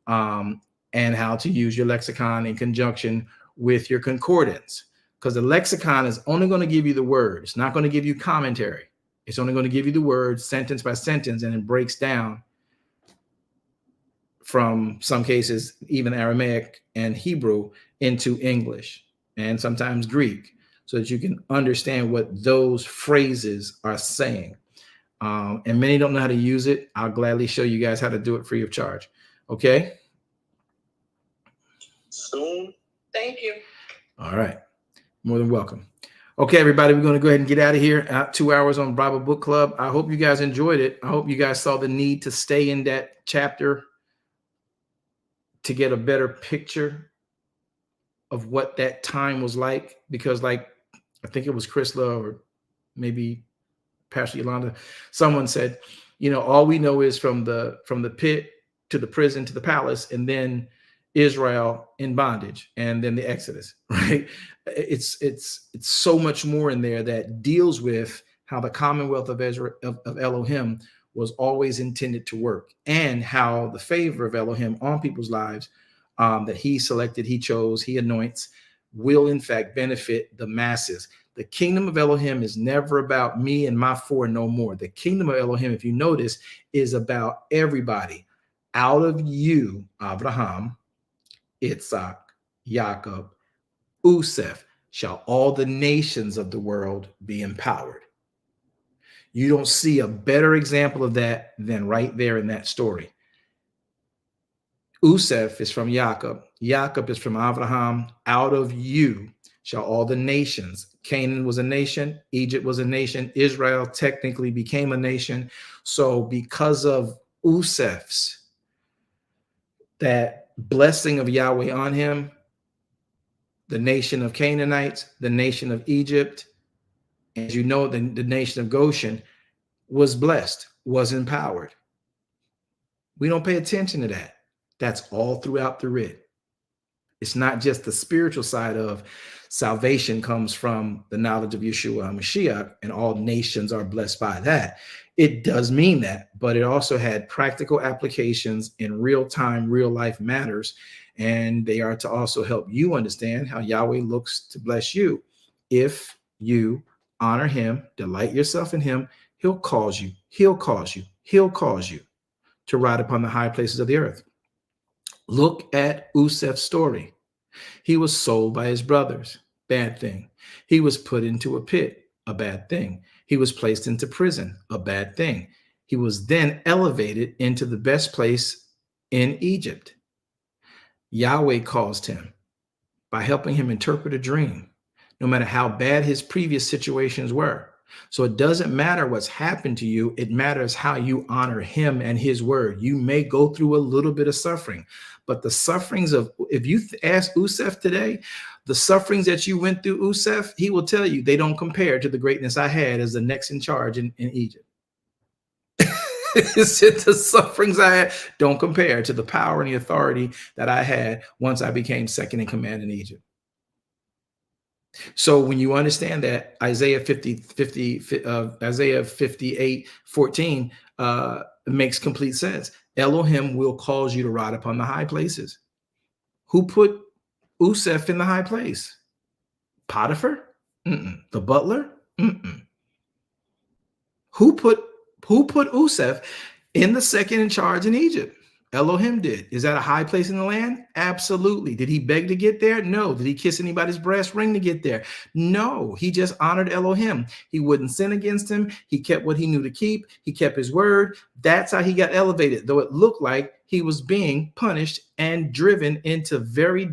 and how to use your lexicon in conjunction with your concordance. Because the lexicon is only going to give you the word. It's not going to give you commentary. It's only going to give you the word sentence by sentence, and it breaks down from some cases, even Aramaic and Hebrew into English and sometimes Greek, so that you can understand what those phrases are saying. And many don't know how to use it. I'll gladly show you guys how to do it free of charge. Okay? Soon. Thank you. All right. More than welcome. Okay, everybody, we're going to go ahead and get out of here. 2 hours on Bible Book Club. I hope you guys enjoyed it. I hope you guys saw the need to stay in that chapter to get a better picture of what that time was like. Because, like, I think it was Chrisla or maybe Pastor Yolanda, someone said, all we know is from the pit to the prison to the palace, and then Israel in bondage, and then the Exodus, right? It's so much more in there that deals with how the commonwealth of Elohim was always intended to work, and how the favor of Elohim on people's lives that he selected, he chose, he anoints, will in fact benefit the masses. The kingdom of Elohim is never about me and my four no more. The kingdom of Elohim, if you notice, is about everybody. Out of you, Abraham, Yitzhak, Jacob, Usef, shall all the nations of the world be empowered. You don't see a better example of that than right there in that story. Usef is from Jacob. Jacob is from Abraham. Out of you shall all the nations. Canaan was a nation. Egypt was a nation. Israel technically became a nation. So because of Usef's, that blessing of Yahweh on him, the nation of Canaanites, the nation of Egypt, as you know, the nation of Goshen was blessed, was empowered. We don't pay attention to that. That's all throughout the writ. It's not just the spiritual side of salvation comes from the knowledge of Yeshua HaMashiach, and all nations are blessed by that. It does mean that, but it also had practical applications in real time, real life matters. And they are to also help you understand how Yahweh looks to bless you. If you honor him, delight yourself in him, he'll cause you to ride upon the high places of the earth. Look at Usef's story. He was sold by his brothers. Bad thing. He was put into a pit. A bad thing. He was placed into prison. A bad thing. He was then elevated into the best place in Egypt. Yahweh caused him by helping him interpret a dream, no matter how bad his previous situations were. So it doesn't matter what's happened to you. It matters how you honor him and his word. You may go through a little bit of suffering, but the sufferings of, if you ask Usef today, the sufferings that you went through, Usef, he will tell you they don't compare to the greatness I had as the next in charge in Egypt. The sufferings I had don't compare to the power and the authority that I had once I became second in command in Egypt. So when you understand that, Isaiah 58:14 makes complete sense. Elohim will cause you to ride upon the high places. Who put Usef in the high place? Potiphar? The butler? Who put Usef in the second in charge in Egypt? Elohim did. Is that a high place in the land? Absolutely. Did he beg to get there? No. Did he kiss anybody's brass ring to get there? No. He just honored Elohim. He wouldn't sin against him. He kept what he knew to keep. He kept his word. That's how he got elevated, though it looked like he was being punished and driven into very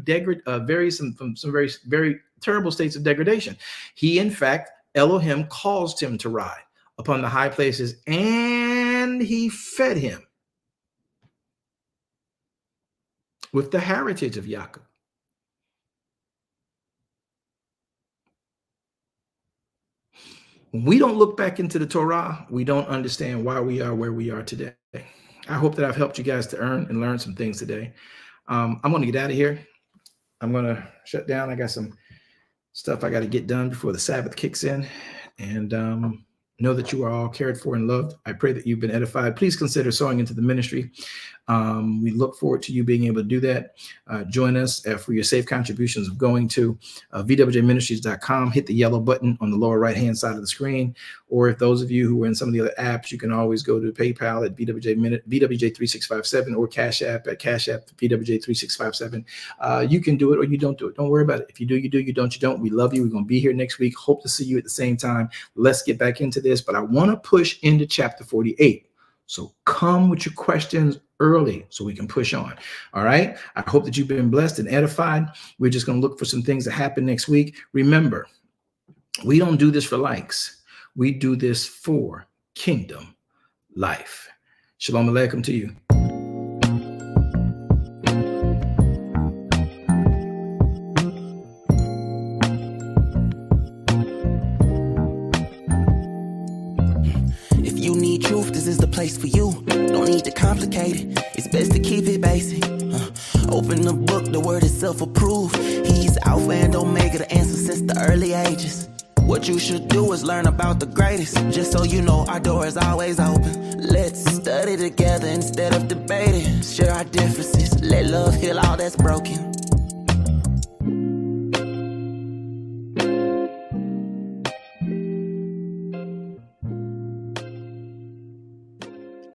terrible states of degradation. He, in fact, Elohim caused him to ride upon the high places, and he fed him with the heritage of Jacob. When we don't look back into the Torah, we don't understand why we are where we are today. I hope that I've helped you guys to earn and learn some things today. I'm going to get out of here. I'm going to shut down. I got some stuff I got to get done before the Sabbath kicks in. And know that you are all cared for and loved. I pray that you've been edified. Please consider sowing into the ministry. We look forward to you being able to do that. Join us for your safe contributions of going to vwjministries.com. Hit the yellow button on the lower right-hand side of the screen. Or if those of you who are in some of the other apps, you can always go to PayPal at VWJ3657 or Cash App at Cash App VWJ3657. You can do it or you don't do it. Don't worry about it. If you do, you do. You don't, you don't. We love you. We're going to be here next week. Hope to see you at the same time. Let's get back into this. But I want to push into chapter 48. So come with your questions early so we can push on. All right. I hope that you've been blessed and edified. We're just going to look for some things to happen next week. Remember, we don't do this for likes. We do this for kingdom life. Shalom Aleichem to you. This is the place for you. Don't need to complicate it. It's best to keep it basic. Open the book, the word is self-approved. He's Alpha and Omega, the answer since the early ages. What you should do is learn about the greatest. Just so you know, our door is always open. Let's study together instead of debating. Share our differences, let love heal all that's broken.